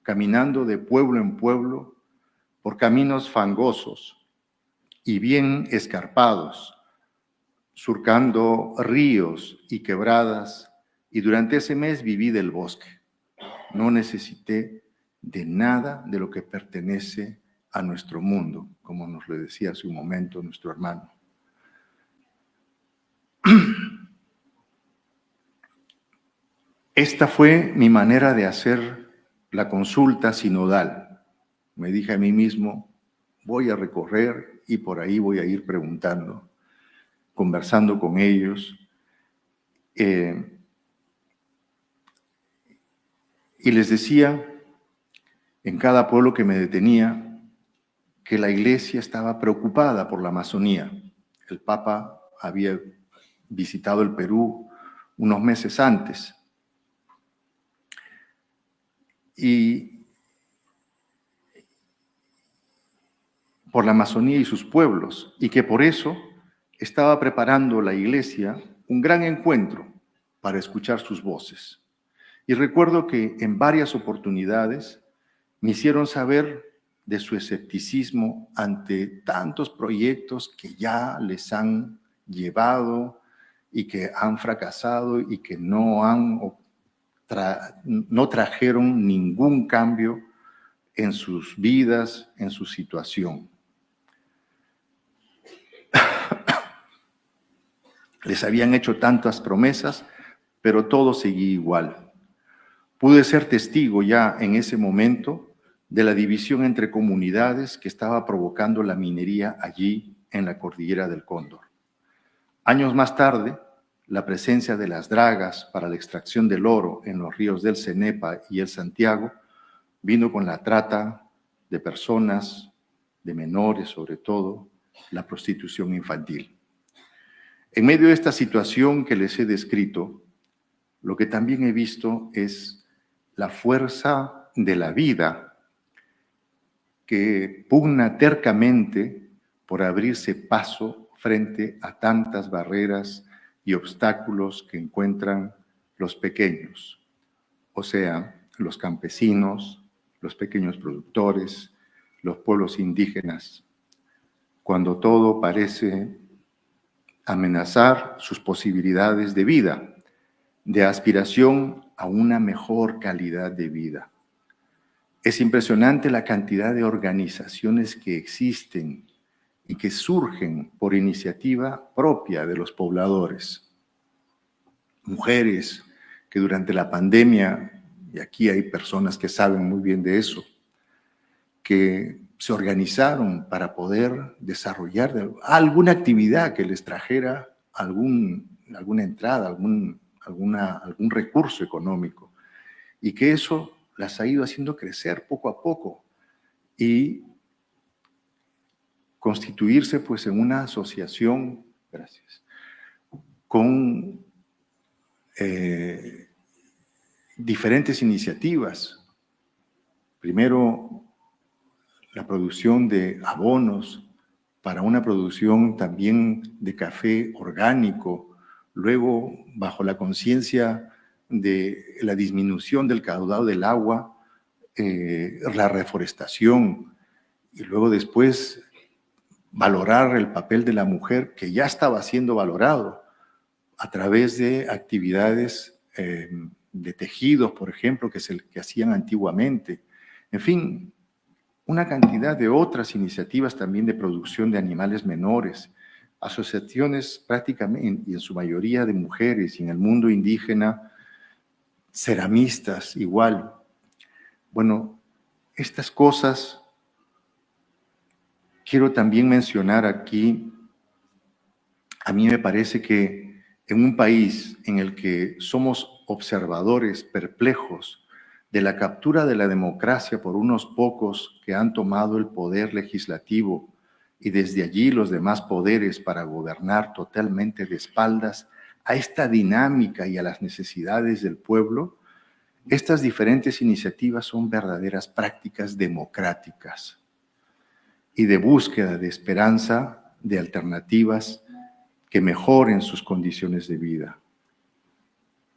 caminando de pueblo en pueblo por caminos fangosos y bien escarpados, surcando ríos y quebradas, y durante ese mes viví del bosque. No necesité de nada de lo que pertenece a nuestro mundo, como nos lo decía hace un momento nuestro hermano. Esta fue mi manera de hacer la consulta sinodal. Me dije a mí mismo, voy a recorrer y por ahí voy a ir preguntando, conversando con ellos. Y les decía, en cada pueblo que me detenía, que la iglesia estaba preocupada por la Amazonía. El Papa había visitado el Perú unos meses antes. Y por la Amazonía y sus pueblos, y que por eso estaba preparando la iglesia un gran encuentro para escuchar sus voces. Y recuerdo que en varias oportunidades me hicieron saber de su escepticismo ante tantos proyectos que ya les han llevado y que han fracasado y que no trajeron ningún cambio en sus vidas, en su situación. Les habían hecho tantas promesas, pero todo seguía igual. Pude ser testigo ya en ese momento de la división entre comunidades que estaba provocando la minería allí en la cordillera del Cóndor. Años más tarde, la presencia de las dragas para la extracción del oro en los ríos del Cenepa y el Santiago vino con la trata de personas, de menores sobre todo, la prostitución infantil. En medio de esta situación que les he descrito, lo que también he visto es la fuerza de la vida que pugna tercamente por abrirse paso frente a tantas barreras y obstáculos que encuentran los pequeños, o sea, los campesinos, los pequeños productores, los pueblos indígenas, cuando todo parece amenazar sus posibilidades de vida, de aspiración a una mejor calidad de vida. Es impresionante la cantidad de organizaciones que existen y que surgen por iniciativa propia de los pobladores. Mujeres que durante la pandemia, y aquí hay personas que saben muy bien de eso, que se organizaron para poder desarrollar alguna actividad que les trajera alguna entrada, algún recurso económico, y que eso las ha ido haciendo crecer poco a poco y constituirse pues en una asociación, gracias, con diferentes iniciativas. Primero, la producción de abonos para una producción también de café orgánico, luego bajo la conciencia de la disminución del caudal del agua, la reforestación, y luego después valorar el papel de la mujer, que ya estaba siendo valorado a través de actividades de tejidos, por ejemplo, que hacían antiguamente. En fin, una cantidad de otras iniciativas también de producción de animales menores, asociaciones prácticamente, y en su mayoría de mujeres, y en el mundo indígena, ceramistas igual. Bueno, estas cosas quiero también mencionar aquí. A mí me parece que en un país en el que somos observadores perplejos de la captura de la democracia por unos pocos que han tomado el poder legislativo y desde allí los demás poderes para gobernar totalmente de espaldas a esta dinámica y a las necesidades del pueblo, estas diferentes iniciativas son verdaderas prácticas democráticas y de búsqueda de esperanza, de alternativas que mejoren sus condiciones de vida.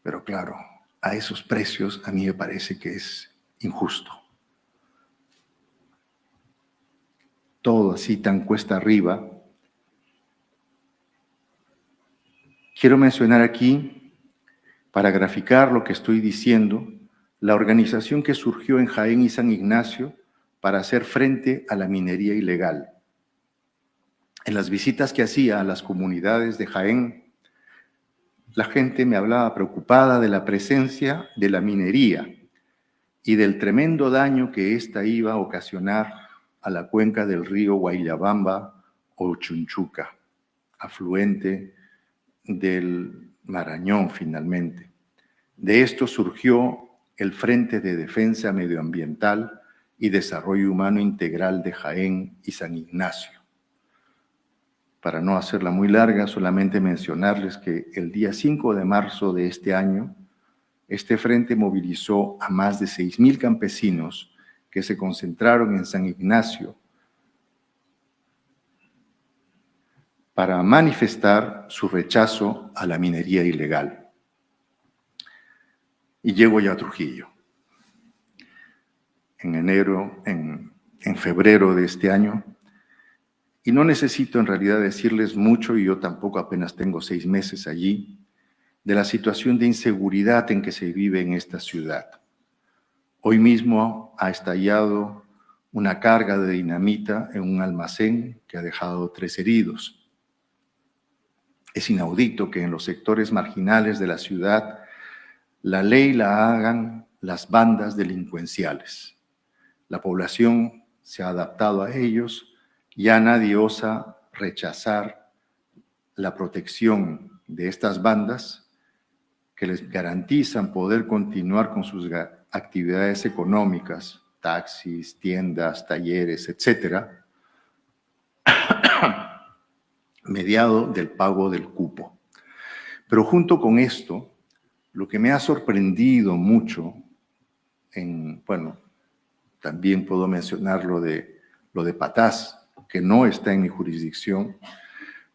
Pero claro, a esos precios a mí me parece que es injusto. Todo así tan cuesta arriba. Quiero mencionar aquí, para graficar lo que estoy diciendo, la organización que surgió en Jaén y San Ignacio para hacer frente a la minería ilegal. En las visitas que hacía a las comunidades de Jaén, la gente me hablaba preocupada de la presencia de la minería y del tremendo daño que ésta iba a ocasionar a la cuenca del río Guayllabamba o Chunchuca, afluente del Marañón finalmente. De esto surgió el Frente de Defensa Medioambiental y Desarrollo Humano Integral de Jaén y San Ignacio. Para no hacerla muy larga, solamente mencionarles que el día 5 de marzo de este año, este frente movilizó a más de 6,000 campesinos que se concentraron en San Ignacio para manifestar su rechazo a la minería ilegal. Y llego ya a Trujillo. En febrero de este año, y no necesito en realidad decirles mucho, y yo tampoco apenas tengo 6 meses allí, de la situación de inseguridad en que se vive en esta ciudad. Hoy mismo ha estallado una carga de dinamita en un almacén que ha dejado 3 heridos. Es inaudito que en los sectores marginales de la ciudad la ley la hagan las bandas delincuenciales. La población se ha adaptado a ellos. Ya nadie osa rechazar la protección de estas bandas que les garantizan poder continuar con sus actividades económicas, taxis, tiendas, talleres, etcétera, mediado del pago del cupo. Pero junto con esto, lo que me ha sorprendido mucho, también puedo mencionar lo de Patás, que no está en mi jurisdicción.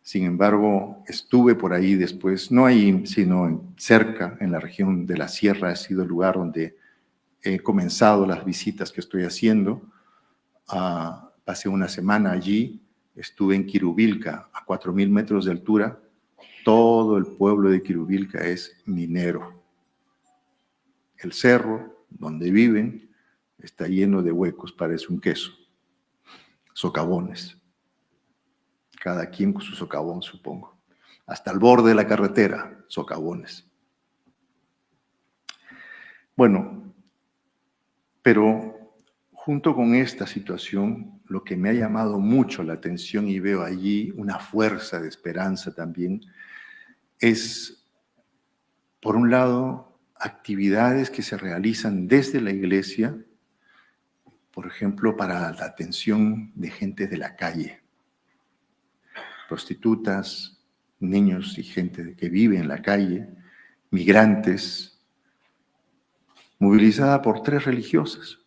Sin embargo, estuve por ahí después, no ahí, sino cerca, en la región de la Sierra, ha sido el lugar donde he comenzado las visitas que estoy haciendo. Pasé una semana allí, estuve en Quirubilca, a 4,000 metros de altura. Todo el pueblo de Quirubilca es minero. El cerro donde viven está lleno de huecos, parece un queso. Socavones. Cada quien con su socavón, supongo. Hasta el borde de la carretera, socavones. Bueno, pero junto con esta situación, lo que me ha llamado mucho la atención y veo allí una fuerza de esperanza también, es, por un lado, actividades que se realizan desde la iglesia, por ejemplo, para la atención de gente de la calle, prostitutas, niños y gente que vive en la calle, migrantes, movilizada por 3 religiosas,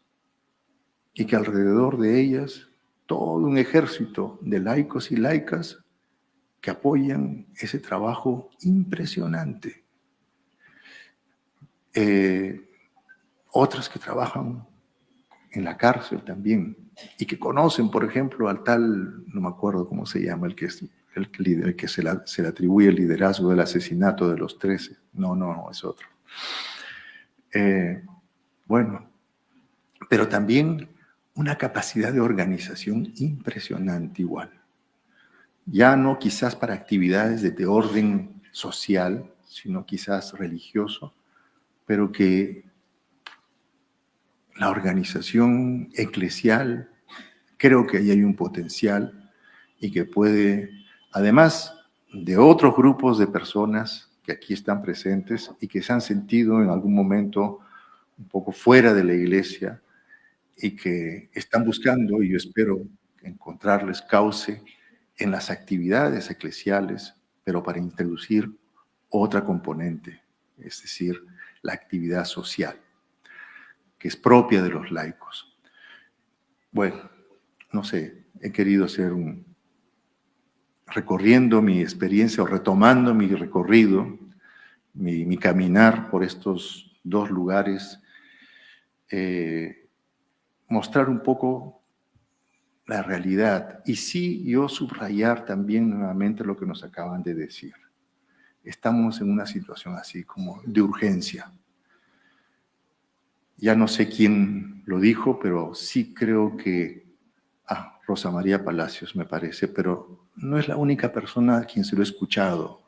y que alrededor de ellas todo un ejército de laicos y laicas que apoyan ese trabajo impresionante. Otras que trabajan en la cárcel también, y que conocen, por ejemplo, al tal, no me acuerdo cómo se llama, el que se le atribuye el liderazgo del asesinato de los 13. No, es otro. Pero también una capacidad de organización impresionante igual. Ya no quizás para actividades de orden social, sino quizás religioso, pero que la organización eclesial, creo que ahí hay un potencial y que puede, además de otros grupos de personas que aquí están presentes y que se han sentido en algún momento un poco fuera de la iglesia y que están buscando, y yo espero encontrarles cauce en las actividades eclesiales, pero para introducir otra componente, es decir, la actividad social, que es propia de los laicos. Bueno, no sé, he querido hacer recorriendo mi experiencia o retomando mi recorrido, mi caminar por estos dos lugares, mostrar un poco la realidad. Y sí, yo subrayar también nuevamente lo que nos acaban de decir. Estamos en una situación así como de urgencia. Ya no sé quién lo dijo, pero sí creo que, Rosa María Palacios me parece, pero no es la única persona a quien se lo he escuchado.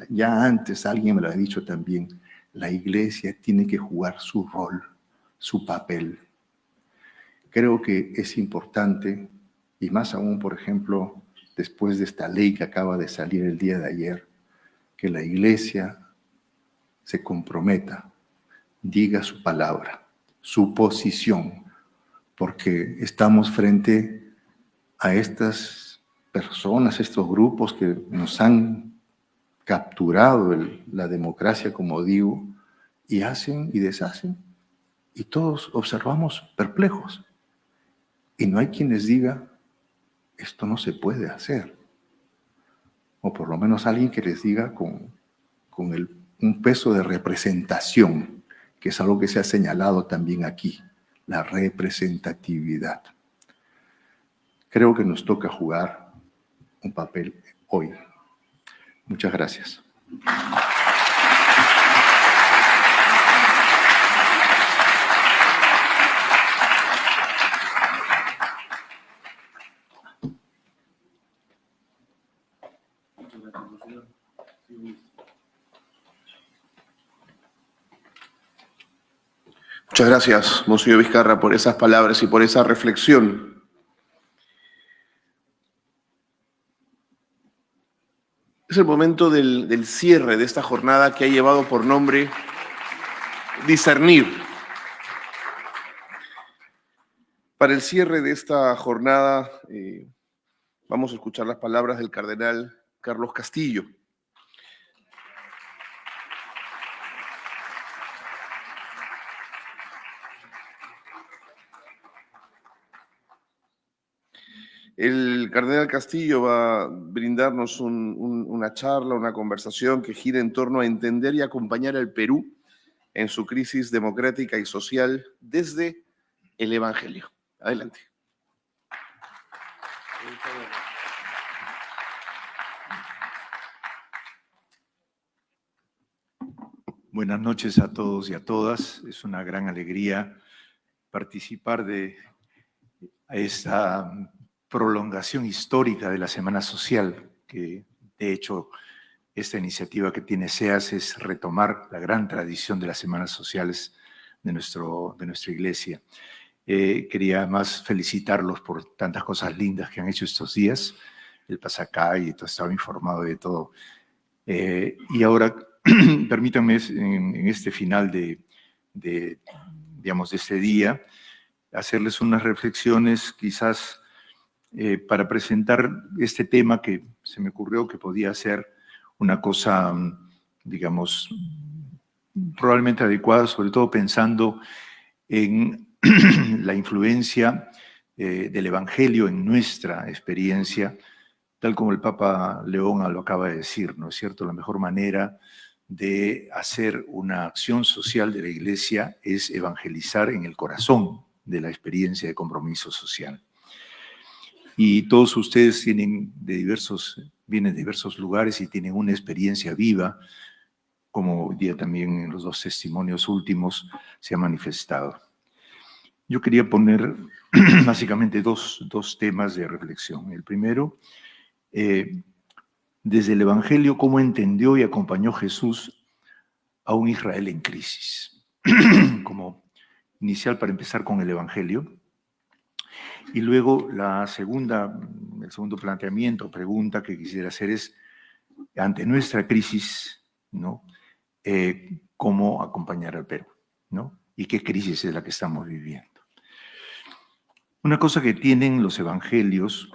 Ya antes alguien me lo ha dicho también, la iglesia tiene que jugar su rol, su papel. Creo que es importante, y más aún, por ejemplo, después de esta ley que acaba de salir el día de ayer, que la iglesia se comprometa, diga su palabra, su posición, porque estamos frente a estas personas, estos grupos que nos han capturado la democracia, como digo, y hacen y deshacen, y todos observamos perplejos. Y no hay quien les diga, esto no se puede hacer. O por lo menos alguien que les diga con un peso de representación, que es algo que se ha señalado también aquí, la representatividad. Creo que nos toca jugar un papel hoy. Muchas gracias. Muchas gracias, Monseñor Vizcarra, por esas palabras y por esa reflexión. Es el momento del cierre de esta jornada que ha llevado por nombre Discernir. Para el cierre de esta jornada vamos a escuchar las palabras del cardenal Carlos Castillo. El cardenal Castillo va a brindarnos una charla, una conversación que gira en torno a entender y acompañar al Perú en su crisis democrática y social desde el Evangelio. Adelante. Buenas noches a todos y a todas. Es una gran alegría participar de esta prolongación histórica de la Semana Social, que de hecho esta iniciativa que tiene SEAS es retomar la gran tradición de las Semanas Sociales de nuestra iglesia. Quería además felicitarlos por tantas cosas lindas que han hecho estos días, el Pasacay, estaba informado de todo. Y ahora, permítanme en este final de este día, hacerles unas reflexiones quizás para presentar este tema que se me ocurrió que podía ser una cosa, digamos, probablemente adecuada, sobre todo pensando en la influencia del Evangelio en nuestra experiencia, tal como el Papa León lo acaba de decir, ¿no es cierto? La mejor manera de hacer una acción social de la Iglesia es evangelizar en el corazón de la experiencia de compromiso social. Y todos ustedes vienen de diversos lugares y tienen una experiencia viva, como hoy día también en los dos testimonios últimos se ha manifestado. Yo quería poner básicamente dos temas de reflexión. El primero, desde el Evangelio, cómo entendió y acompañó Jesús a un Israel en crisis. Como inicial para empezar con el Evangelio. Y luego el segundo planteamiento, pregunta que quisiera hacer es, ante nuestra crisis, ¿no? ¿Cómo acompañar al Perú? ¿No? ¿Y qué crisis es la que estamos viviendo? Una cosa que tienen los evangelios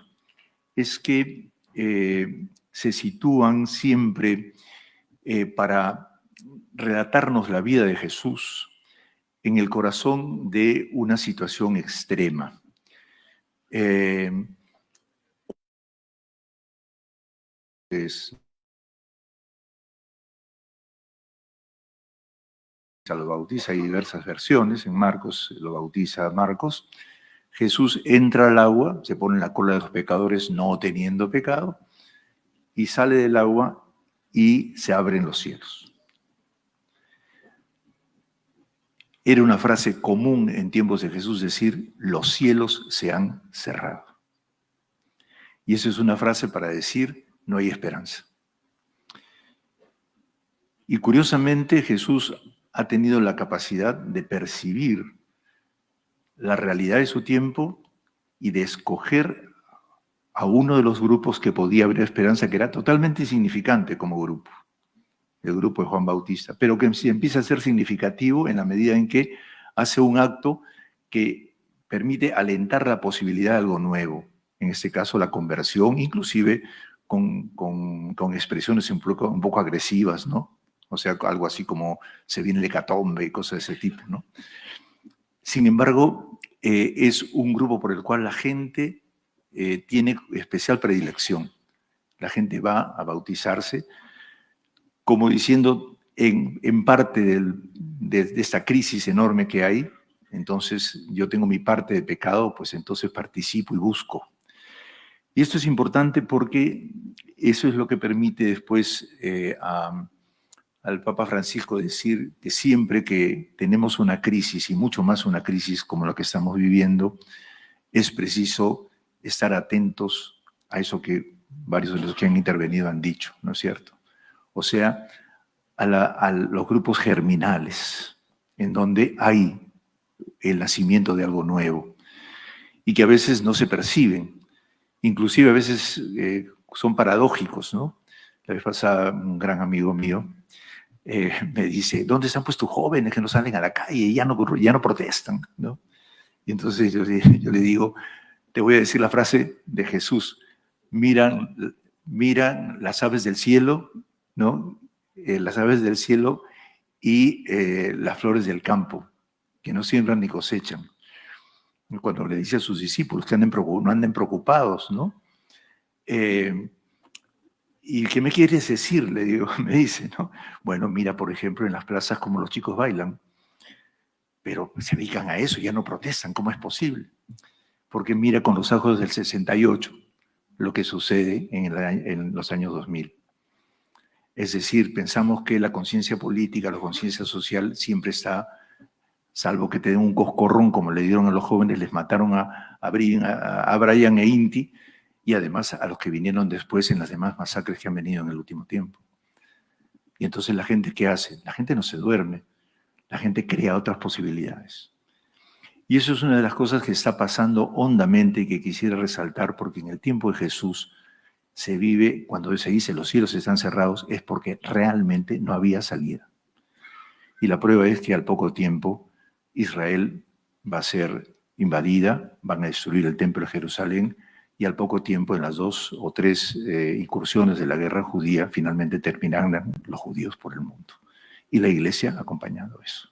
es que se sitúan siempre para relatarnos la vida de Jesús en el corazón de una situación extrema. Lo bautiza, hay diversas versiones, en Marcos lo bautiza Marcos. Jesús entra al agua, se pone en la cola de los pecadores no teniendo pecado, y sale del agua y se abren los cielos. Era una frase común en tiempos de Jesús decir, los cielos se han cerrado. Y eso es una frase para decir, no hay esperanza. Y curiosamente Jesús ha tenido la capacidad de percibir la realidad de su tiempo y de escoger a uno de los grupos que podía haber esperanza, que era totalmente insignificante como grupo, el grupo de Juan Bautista, pero que empieza a ser significativo en la medida en que hace un acto que permite alentar la posibilidad de algo nuevo, en este caso la conversión, inclusive con expresiones un poco agresivas, ¿no? O sea, algo así como se viene el hecatombe y cosas de ese tipo, ¿no? Sin embargo, es un grupo por el cual la gente tiene especial predilección. La gente va a bautizarse como diciendo, en parte de esta crisis enorme que hay, entonces yo tengo mi parte de pecado, pues entonces participo y busco. Y esto es importante porque eso es lo que permite después al Papa Francisco decir que siempre que tenemos una crisis, y mucho más una crisis como la que estamos viviendo, es preciso estar atentos a eso que varios de los que han intervenido han dicho, ¿no es cierto? O sea, a los grupos germinales, en donde hay el nacimiento de algo nuevo y que a veces no se perciben, inclusive a veces son paradójicos, ¿no? La vez pasada un gran amigo mío me dice, ¿dónde se han puesto jóvenes que no salen a la calle y ya no protestan, ¿no? Y entonces yo le digo, te voy a decir la frase de Jesús, miran las aves del cielo, ¿no? Las aves del cielo y las flores del campo, que no siembran ni cosechan. Cuando le dice a sus discípulos que no anden preocupados, ¿no? ¿Y qué me quieres decir? Le digo, me dice, ¿no? Bueno, mira, por ejemplo, en las plazas como los chicos bailan, pero se dedican a eso, ya no protestan, ¿cómo es posible? Porque mira con los ojos del 68 lo que sucede en los años 2000. Es decir, pensamos que la conciencia política, la conciencia social siempre está, salvo que te den un coscorrón como le dieron a los jóvenes, les mataron a Brian e Inti, y además a los que vinieron después en las demás masacres que han venido en el último tiempo. Y entonces la gente, ¿qué hace? La gente no se duerme, la gente crea otras posibilidades. Y eso es una de las cosas que está pasando hondamente y que quisiera resaltar, porque en el tiempo de Jesús se vive, cuando se dice los cielos están cerrados, es porque realmente no había salida. Y la prueba es que al poco tiempo Israel va a ser invadida, van a destruir el templo de Jerusalén, y al poco tiempo, en las 2 o 3 incursiones de la guerra judía, finalmente terminarán los judíos por el mundo. Y la iglesia acompañando eso.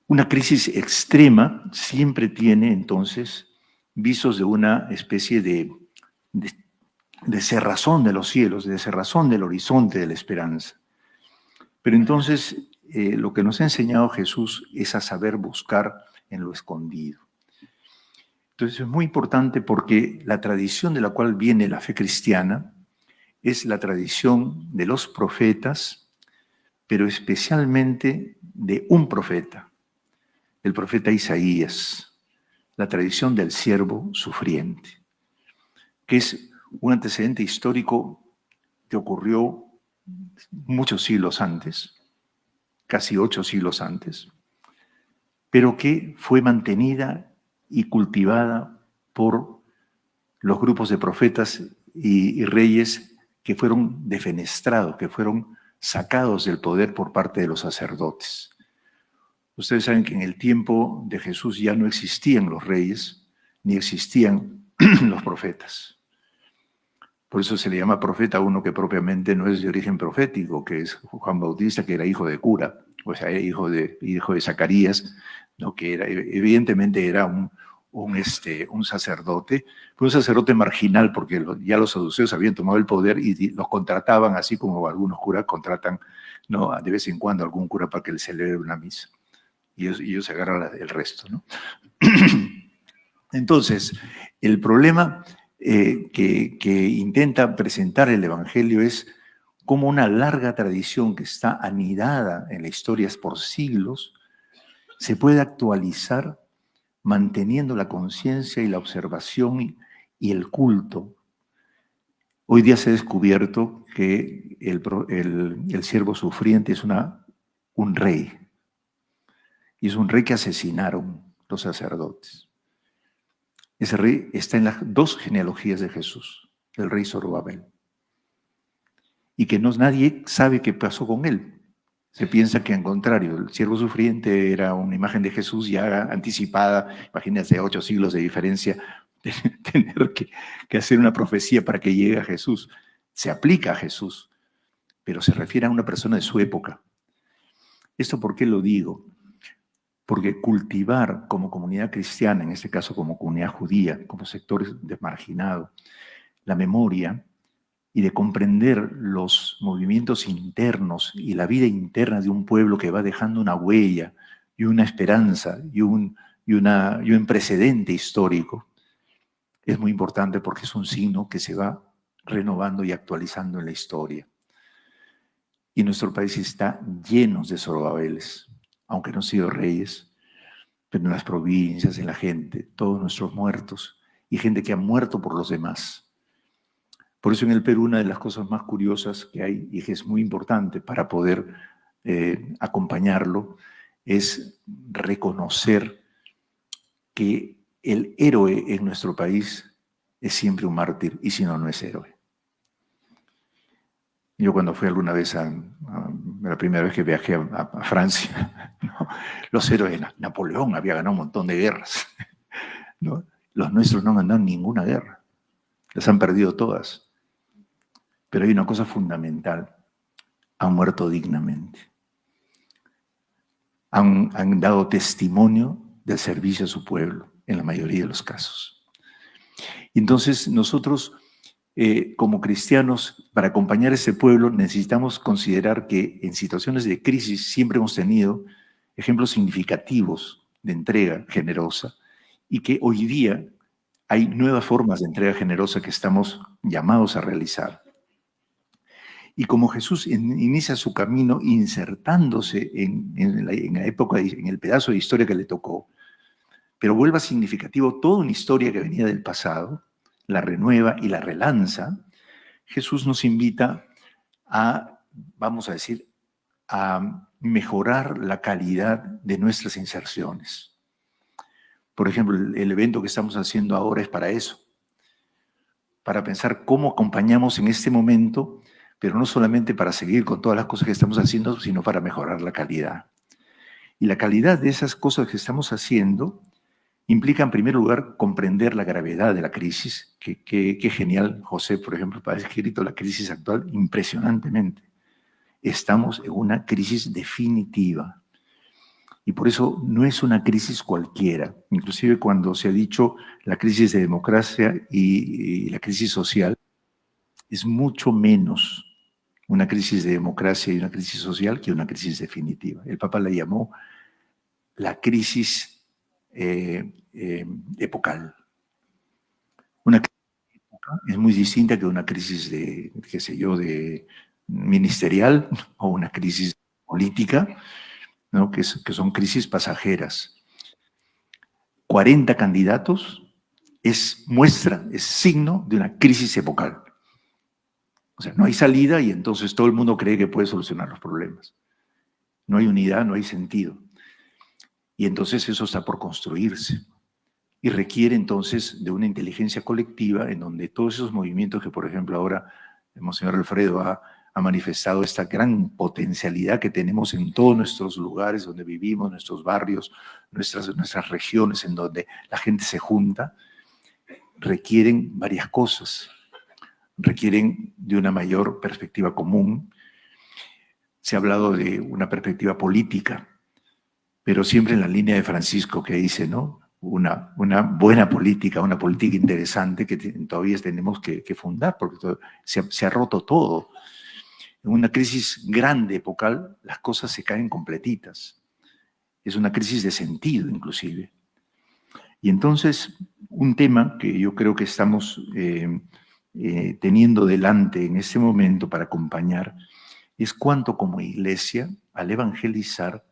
Una crisis extrema siempre tiene, entonces, visos de una especie de cerrazón de los cielos, de cerrazón del horizonte de la esperanza. Pero entonces, lo que nos ha enseñado Jesús es a saber buscar en lo escondido. Entonces es muy importante porque la tradición de la cual viene la fe cristiana es la tradición de los profetas, pero especialmente de un profeta, el profeta Isaías, la tradición del siervo sufriente, que es un antecedente histórico que ocurrió muchos siglos antes, casi 8 siglos antes, pero que fue mantenida y cultivada por los grupos de profetas y reyes que fueron defenestrados, que fueron sacados del poder por parte de los sacerdotes. Ustedes saben que en el tiempo de Jesús ya no existían los reyes, ni existían los profetas. Por eso se le llama profeta a uno que propiamente no es de origen profético, que es Juan Bautista, que era hijo de cura, o sea, era hijo de Zacarías, ¿no? Que era, evidentemente era un sacerdote. Fue un sacerdote marginal porque ya los saduceos habían tomado el poder y los contrataban, así como algunos curas contratan, ¿no?, de vez en cuando algún cura para que les celebre una misa. Y ellos se agarran el resto, ¿no? Entonces, el problema que intenta presentar el Evangelio es cómo una larga tradición que está anidada en la historia por siglos se puede actualizar manteniendo la conciencia y la observación y el culto. Hoy día se ha descubierto que el siervo sufriente es un rey, y es un rey que asesinaron los sacerdotes. Ese rey está en las dos genealogías de Jesús, el rey Zorobabel, y que nadie sabe qué pasó con él. Se piensa que, al contrario, el siervo sufriente era una imagen de Jesús ya anticipada. Imagínense, 8 siglos de diferencia, tener que hacer una profecía para que llegue a Jesús. Se aplica a Jesús, pero se refiere a una persona de su época. ¿Esto por qué lo digo? Porque cultivar como comunidad cristiana, en este caso como comunidad judía, como sectores marginados, la memoria y de comprender los movimientos internos y la vida interna de un pueblo que va dejando una huella y una esperanza y un precedente histórico, es muy importante porque es un signo que se va renovando y actualizando en la historia. Y nuestro país está lleno de Zorobabeles, aunque no han sido reyes, pero en las provincias, en la gente, todos nuestros muertos y gente que ha muerto por los demás. Por eso en el Perú una de las cosas más curiosas que hay y que es muy importante para poder acompañarlo es reconocer que el héroe en nuestro país es siempre un mártir y si no, no es héroe. Yo cuando fui alguna vez la primera vez que viajé a Francia, ¿no?, los héroes, Napoleón había ganado un montón de guerras, ¿no? Los nuestros no han ganado ninguna guerra, las han perdido todas. Pero hay una cosa fundamental: han muerto dignamente. Han dado testimonio del servicio a su pueblo, en la mayoría de los casos. Entonces, nosotros, como cristianos, para acompañar a ese pueblo, necesitamos considerar que en situaciones de crisis siempre hemos tenido ejemplos significativos de entrega generosa y que hoy día hay nuevas formas de entrega generosa que estamos llamados a realizar. Y como Jesús inicia su camino insertándose en la época, en el pedazo de historia que le tocó, pero vuelva significativo toda una historia que venía del pasado, la renueva y la relanza, Jesús nos invita a, vamos a decir, a mejorar la calidad de nuestras inserciones. Por ejemplo, el evento que estamos haciendo ahora es para eso, para pensar cómo acompañamos en este momento, pero no solamente para seguir con todas las cosas que estamos haciendo, sino para mejorar la calidad. Y la calidad de esas cosas que estamos haciendo implica, en primer lugar, comprender la gravedad de la crisis. Qué genial, José, por ejemplo, ha escrito la crisis actual impresionantemente. Estamos en una crisis definitiva. Y por eso no es una crisis cualquiera. Inclusive cuando se ha dicho la crisis de democracia y la crisis social, es mucho menos una crisis de democracia y una crisis social que una crisis definitiva. El Papa la llamó la crisis epocal. Una crisis es muy distinta que una crisis de, qué sé yo, de ministerial o una crisis política, ¿no?, que son crisis pasajeras. 40 candidatos es signo de una crisis epocal. O sea, no hay salida y entonces todo el mundo cree que puede solucionar los problemas. No hay unidad, no hay sentido. Y entonces eso está por construirse. Y requiere entonces de una inteligencia colectiva en donde todos esos movimientos que, por ejemplo, ahora el Monseñor Alfredo ha manifestado esta gran potencialidad que tenemos en todos nuestros lugares donde vivimos, nuestros barrios, nuestras regiones en donde la gente se junta, requieren varias cosas. requieren de una mayor perspectiva común. Se ha hablado de una perspectiva política, pero siempre en la línea de Francisco que dice, ¿no? Una buena política, una política interesante que todavía tenemos que fundar, porque se ha roto todo. En una crisis grande, epocal, las cosas se caen completitas. Es una crisis de sentido, inclusive. Y entonces, un tema que yo creo que estamos teniendo delante en este momento para acompañar es cuánto como iglesia, al evangelizar,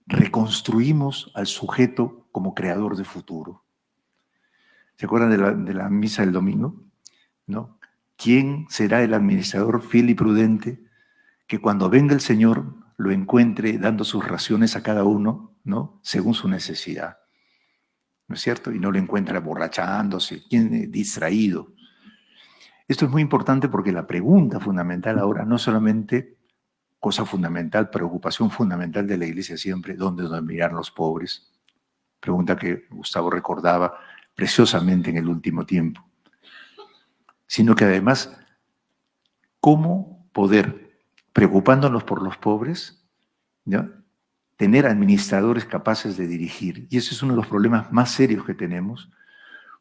reconstruimos al sujeto como creador de futuro. ¿Se acuerdan de la misa del domingo? ¿No? ¿Quién será el administrador fiel y prudente que cuando venga el Señor lo encuentre dando sus raciones a cada uno, ¿no? Según su necesidad? ¿No es cierto? Y no lo encuentra emborrachándose, distraído. Esto es muy importante porque la pregunta fundamental ahora, no solamente cosa fundamental, preocupación fundamental de la iglesia siempre, ¿dónde mirar los pobres? Pregunta que Gustavo recordaba preciosamente en el último tiempo. Sino que además, ¿cómo poder, preocupándonos por los pobres, ¿ya?, tener administradores capaces de dirigir? Y ese es uno de los problemas más serios que tenemos,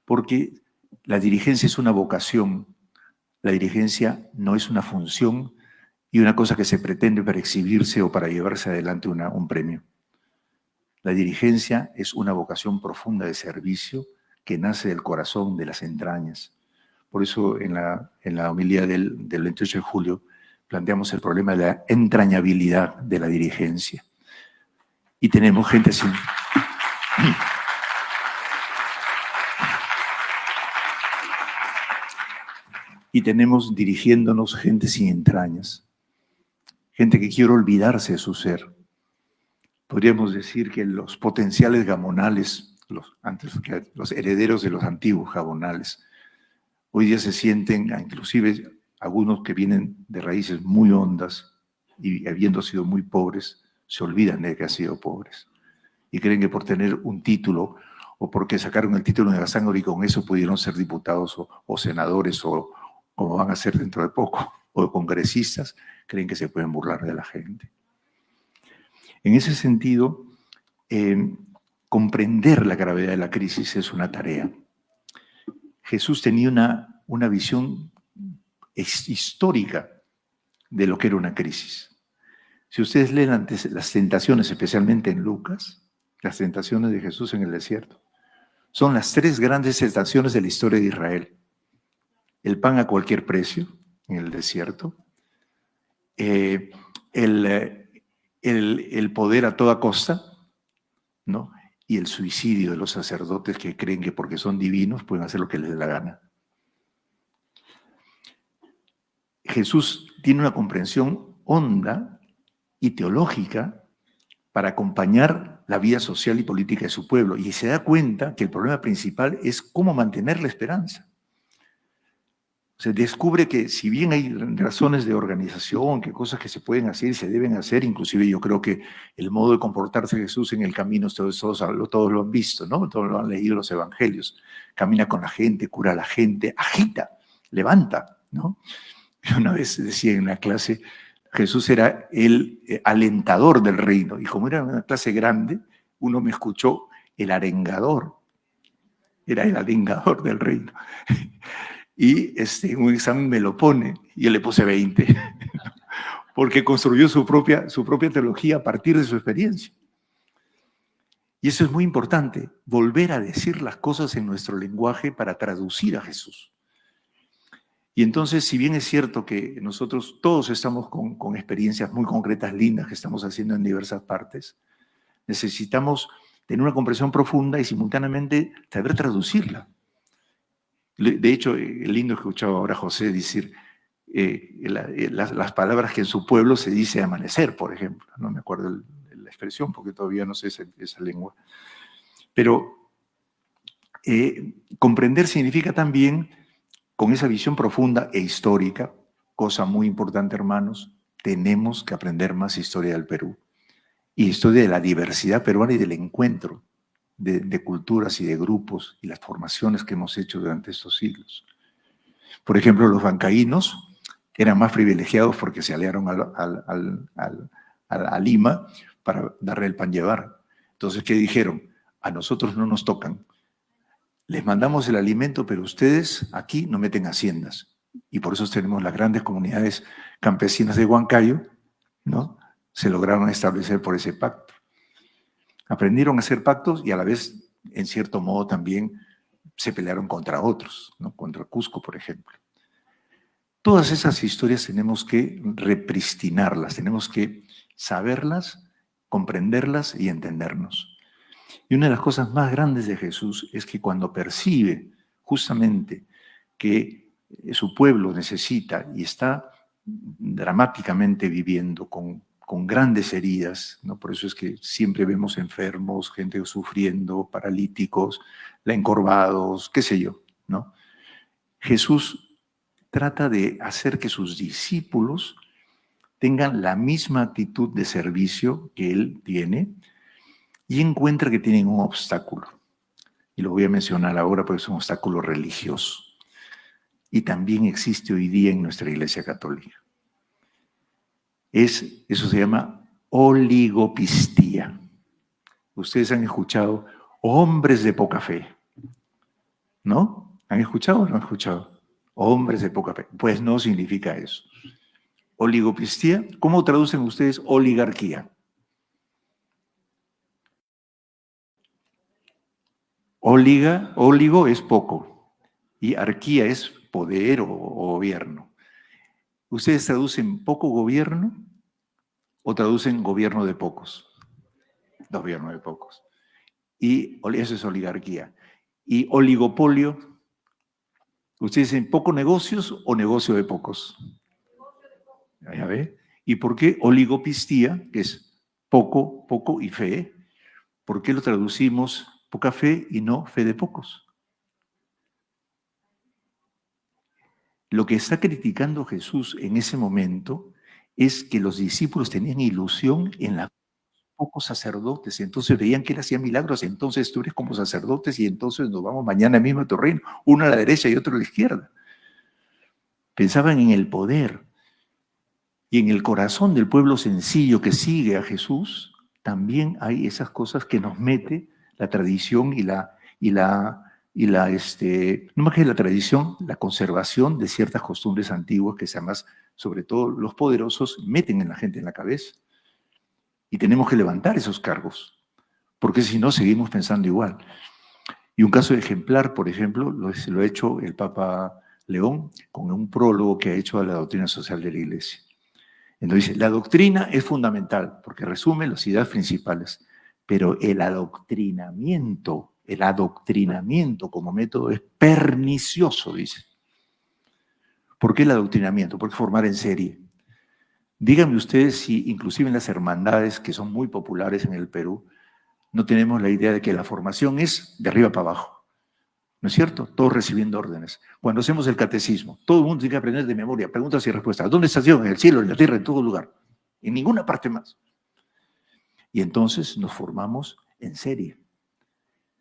porque la dirigencia es una vocación, la dirigencia no es una función y una cosa que se pretende para exhibirse o para llevarse adelante un premio. La dirigencia es una vocación profunda de servicio que nace del corazón, de las entrañas. Por eso en la homilía del 28 de julio planteamos el problema de la entrañabilidad de la dirigencia. Y tenemos gente sin... Y tenemos dirigiéndonos gente sin entrañas, gente que quiere olvidarse de su ser. Podríamos decir que los potenciales gamonales, los herederos de los antiguos gabonales, hoy día se sienten, inclusive algunos que vienen de raíces muy hondas y habiendo sido muy pobres, se olvidan de que han sido pobres. Y creen que por tener un título o porque sacaron el título de Gazángor y con eso pudieron ser diputados o senadores o como van a ser dentro de poco, o congresistas, creen que se pueden burlar de la gente. En ese sentido, comprender la gravedad de la crisis es una tarea. Jesús tenía una visión histórica de lo que era una crisis. Si ustedes leen antes las tentaciones, especialmente en Lucas, las tentaciones de Jesús en el desierto, son las 3 grandes tentaciones de la historia de Israel. El pan a cualquier precio en el desierto, el poder a toda costa, ¿no?, y el suicidio de los sacerdotes que creen que porque son divinos pueden hacer lo que les dé la gana. Jesús tiene una comprensión honda y teológica para acompañar la vida social y política de su pueblo, y se da cuenta que el problema principal es cómo mantener la esperanza. Se descubre que si bien hay razones de organización, que cosas que se pueden hacer y se deben hacer, inclusive yo creo que el modo de comportarse de Jesús en el camino, todos lo han visto, ¿no? Todos lo han leído los evangelios. Camina con la gente, cura a la gente, agita, levanta, ¿no? Yo una vez decía en una clase, Jesús era el alentador del reino, y como era una clase grande, uno me escuchó el arengador. Era el arengador del reino. Y un examen me lo pone, y yo le puse 20, porque construyó su propia teología a partir de su experiencia. Y eso es muy importante, volver a decir las cosas en nuestro lenguaje para traducir a Jesús. Y entonces, si bien es cierto que nosotros todos estamos con experiencias muy concretas, lindas, que estamos haciendo en diversas partes, necesitamos tener una comprensión profunda y simultáneamente saber traducirla. De hecho, es lindo escuchar ahora a José decir las palabras que en su pueblo se dice amanecer, por ejemplo. No me acuerdo la expresión porque todavía no sé esa lengua. Pero comprender significa también, con esa visión profunda e histórica, cosa muy importante, hermanos, tenemos que aprender más historia del Perú. Y historia de la diversidad peruana y del encuentro de culturas y de grupos y las formaciones que hemos hecho durante estos siglos. Por ejemplo, los bancaínos eran más privilegiados porque se aliaron a Lima para darle el pan llevar. Entonces, ¿qué dijeron? A nosotros no nos tocan. Les mandamos el alimento, pero ustedes aquí no meten haciendas. Y por eso tenemos las grandes comunidades campesinas de Huancayo, ¿no? Se lograron establecer por ese pacto. Aprendieron a hacer pactos y a la vez, en cierto modo, también se pelearon contra otros, ¿no? Contra Cusco, por ejemplo. Todas esas historias tenemos que repristinarlas, tenemos que saberlas, comprenderlas y entendernos. Y una de las cosas más grandes de Jesús es que cuando percibe justamente que su pueblo necesita y está dramáticamente viviendo con grandes heridas, ¿no? Por eso es que siempre vemos enfermos, gente sufriendo, paralíticos, encorvados, qué sé yo, ¿no? Jesús trata de hacer que sus discípulos tengan la misma actitud de servicio que él tiene y encuentra que tienen un obstáculo. Y lo voy a mencionar ahora porque es un obstáculo religioso. Y también existe hoy día en nuestra Iglesia Católica. Eso se llama oligopistía. Ustedes han escuchado hombres de poca fe, ¿no? ¿Han escuchado o no han escuchado? Hombres de poca fe. Pues no significa eso. Oligopistía, ¿cómo traducen ustedes oligarquía? Oligo es poco y arquía es poder o gobierno. ¿Ustedes traducen poco gobierno o traducen gobierno de pocos? Gobierno de pocos. Y eso es oligarquía. ¿Y oligopolio? ¿Ustedes dicen poco negocios o negocio de pocos? ¿Ya ve? ¿Y por qué oligopistía, que es poco y fe? ¿Por qué lo traducimos poca fe y no fe de pocos? Lo que está criticando Jesús en ese momento es que los discípulos tenían ilusión en los pocos sacerdotes, entonces veían que él hacía milagros, entonces tú eres como sacerdotes y entonces nos vamos mañana mismo a tu reino, uno a la derecha y otro a la izquierda. Pensaban en el poder y en el corazón del pueblo sencillo que sigue a Jesús, también hay esas cosas que nos mete la tradición no más que la tradición, la conservación de ciertas costumbres antiguas que además, sobre todo los poderosos, meten en la gente en la cabeza. Y tenemos que levantar esos cargos, porque si no seguimos pensando igual. Y un caso ejemplar, por ejemplo, lo ha hecho el Papa León con un prólogo que ha hecho a la doctrina social de la Iglesia. Entonces dice, la doctrina es fundamental porque resume las ideas principales, pero el adoctrinamiento como método es pernicioso, dice. ¿Por qué el adoctrinamiento? Porque formar en serie. Díganme ustedes si inclusive en las hermandades que son muy populares en el Perú, no tenemos la idea de que la formación es de arriba para abajo. ¿No es cierto? Todos recibiendo órdenes. Cuando hacemos el catecismo, todo el mundo tiene que aprender de memoria, preguntas y respuestas. ¿Dónde está Dios? En el cielo, en la tierra, en todo lugar. En ninguna parte más. Y entonces nos formamos en serie.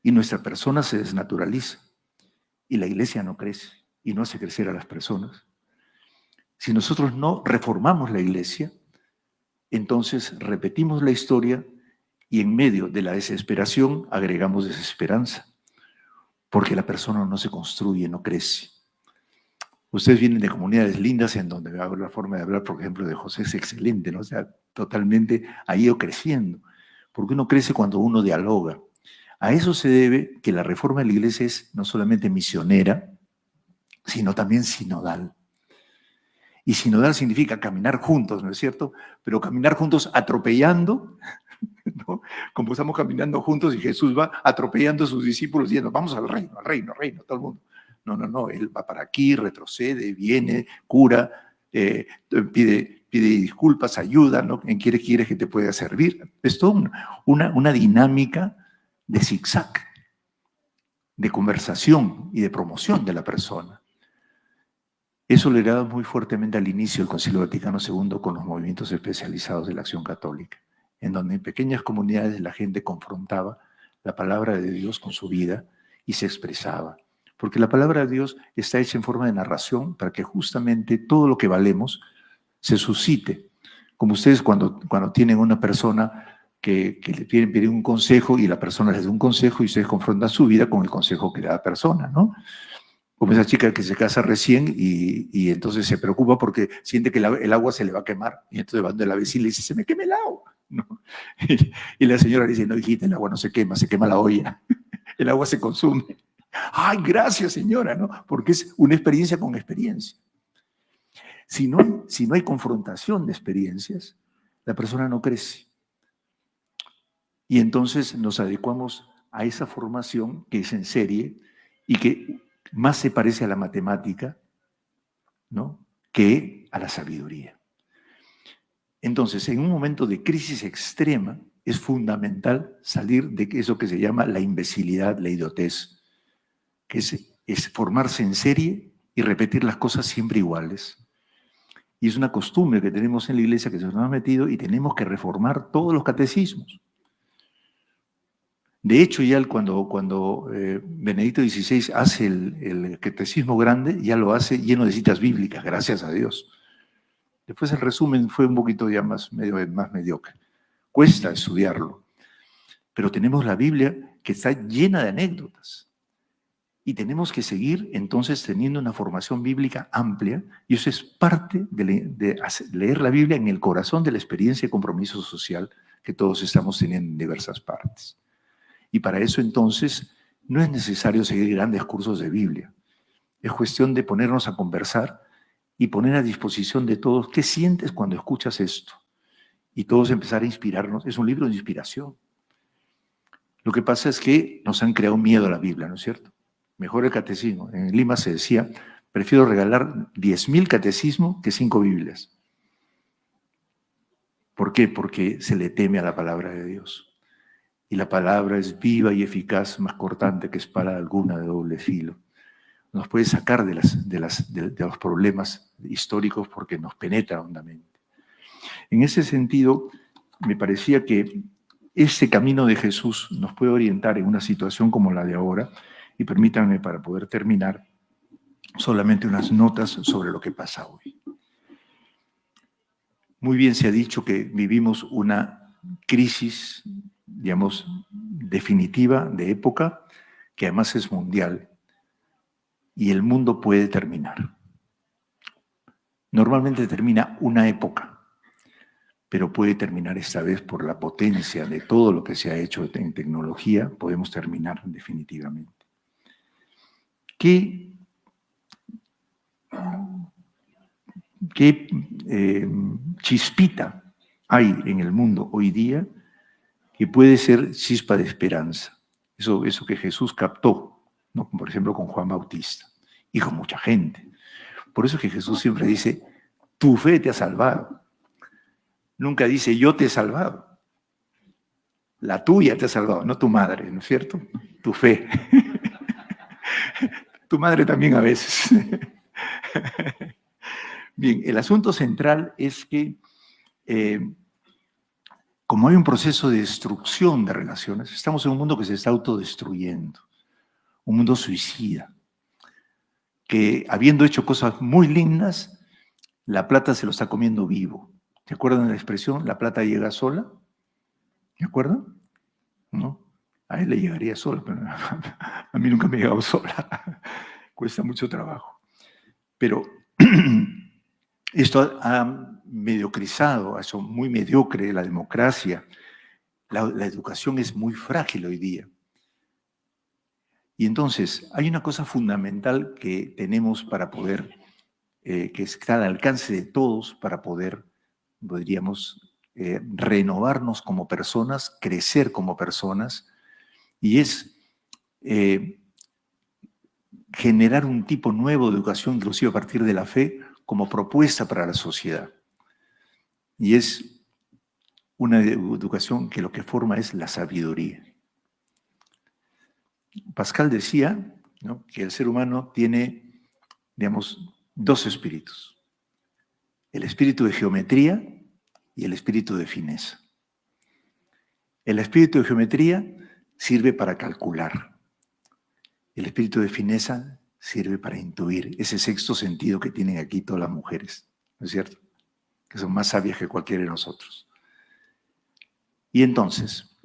Y nuestra persona se desnaturaliza. Y la iglesia no crece y no hace crecer a las personas. Si nosotros no reformamos la iglesia, entonces repetimos la historia y en medio de la desesperación agregamos desesperanza. Porque la persona no se construye, no crece. Ustedes vienen de comunidades lindas en donde la forma de hablar, por ejemplo, de José es excelente, ¿no? O sea, totalmente ha ido creciendo. Porque uno crece cuando uno dialoga. A eso se debe que la reforma de la iglesia es no solamente misionera, sino también sinodal. Y sinodal significa caminar juntos, ¿no es cierto? Pero caminar juntos atropellando, ¿no? Como estamos caminando juntos y Jesús va atropellando a sus discípulos diciendo, vamos al reino, todo el mundo. No, él va para aquí, retrocede, viene, cura, pide disculpas, ayuda, ¿no? ¿En quién quieres que te pueda servir? Es toda una dinámica de zigzag, de conversación y de promoción de la persona. Eso le era muy fuertemente al inicio del Concilio Vaticano II con los movimientos especializados de la acción católica, en donde en pequeñas comunidades la gente confrontaba la palabra de Dios con su vida y se expresaba. Porque la palabra de Dios está hecha en forma de narración para que justamente todo lo que valemos se suscite. Como ustedes cuando tienen una persona que le quieren pedir un consejo y la persona les da un consejo y ustedes confrontan su vida con el consejo que da la persona, ¿no? Como esa chica que se casa recién y entonces se preocupa porque siente que el agua se le va a quemar. Y entonces va donde la vecina y le dice, se me quema el agua, ¿no? Y la señora le dice, no, hijita, el agua no se quema la olla. El agua se consume. Ay, gracias, señora, ¿no? Porque es una experiencia con experiencia. Si no hay confrontación de experiencias, la persona no crece. Y entonces nos adecuamos a esa formación que es en serie y que más se parece a la matemática, ¿no?, que a la sabiduría. Entonces, en un momento de crisis extrema, es fundamental salir de eso que se llama la imbecilidad, la idiotez, que es formarse en serie y repetir las cosas siempre iguales. Y es una costumbre que tenemos en la iglesia que se nos ha metido y tenemos que reformar todos los catecismos. De hecho, ya cuando Benedicto XVI hace el catecismo grande, ya lo hace lleno de citas bíblicas, gracias a Dios. Después el resumen fue un poquito ya más mediocre. Cuesta estudiarlo. Pero tenemos la Biblia que está llena de anécdotas. Y tenemos que seguir entonces teniendo una formación bíblica amplia, y eso es parte de leer la Biblia en el corazón de la experiencia de compromiso social que todos estamos teniendo en diversas partes. Y para eso entonces no es necesario seguir grandes cursos de Biblia. Es cuestión de ponernos a conversar y poner a disposición de todos qué sientes cuando escuchas esto. Y todos empezar a inspirarnos. Es un libro de inspiración. Lo que pasa es que nos han creado miedo a la Biblia, ¿no es cierto? Mejor el catecismo. En Lima se decía, prefiero regalar 10.000 catecismos que 5 Biblias. ¿Por qué? Porque se le teme a la palabra de Dios. Y la palabra es viva y eficaz, más cortante que espada alguna de doble filo. Nos puede sacar de los problemas históricos porque nos penetra hondamente. En ese sentido, me parecía que ese camino de Jesús nos puede orientar en una situación como la de ahora. Y permítanme, para poder terminar, solamente unas notas sobre lo que pasa hoy. Muy bien se ha dicho que vivimos una crisis, digamos, definitiva de época, que además es mundial, y el mundo puede terminar. Normalmente termina una época, pero puede terminar esta vez por la potencia de todo lo que se ha hecho en tecnología, podemos terminar definitivamente. ¿Qué chispita hay en el mundo hoy día que puede ser chispa de esperanza? Eso que Jesús captó, ¿no? Por ejemplo, con Juan Bautista y con mucha gente. Por eso es que Jesús siempre dice, tu fe te ha salvado. Nunca dice, yo te he salvado. La tuya te ha salvado, no tu madre, ¿no es cierto? Tu fe. Tu madre también a veces. Bien, el asunto central es que como hay un proceso de destrucción de relaciones, estamos en un mundo que se está autodestruyendo, un mundo suicida, que habiendo hecho cosas muy lindas, la plata se lo está comiendo vivo. ¿Se acuerdan de la expresión? La plata llega sola. ¿De acuerdo? ¿No? A él le llegaría sola, pero a mí nunca me ha llegado sola. Cuesta mucho trabajo. Pero esto ha mediocrizado, ha hecho muy mediocre la democracia. La educación es muy frágil hoy día. Y entonces, hay una cosa fundamental que tenemos para poder, que está al alcance de todos, para poder, podríamos, renovarnos como personas, crecer como personas, y es generar un tipo nuevo de educación, inclusive a partir de la fe, como propuesta para la sociedad. Y es una educación que lo que forma es la sabiduría. Pascal decía, ¿no?, que el ser humano tiene, digamos, dos espíritus. El espíritu de geometría y el espíritu de fineza. El espíritu de geometría sirve para calcular. El espíritu de fineza sirve para intuir ese sexto sentido que tienen aquí todas las mujeres, ¿no es cierto? Que son más sabias que cualquiera de nosotros. Y entonces,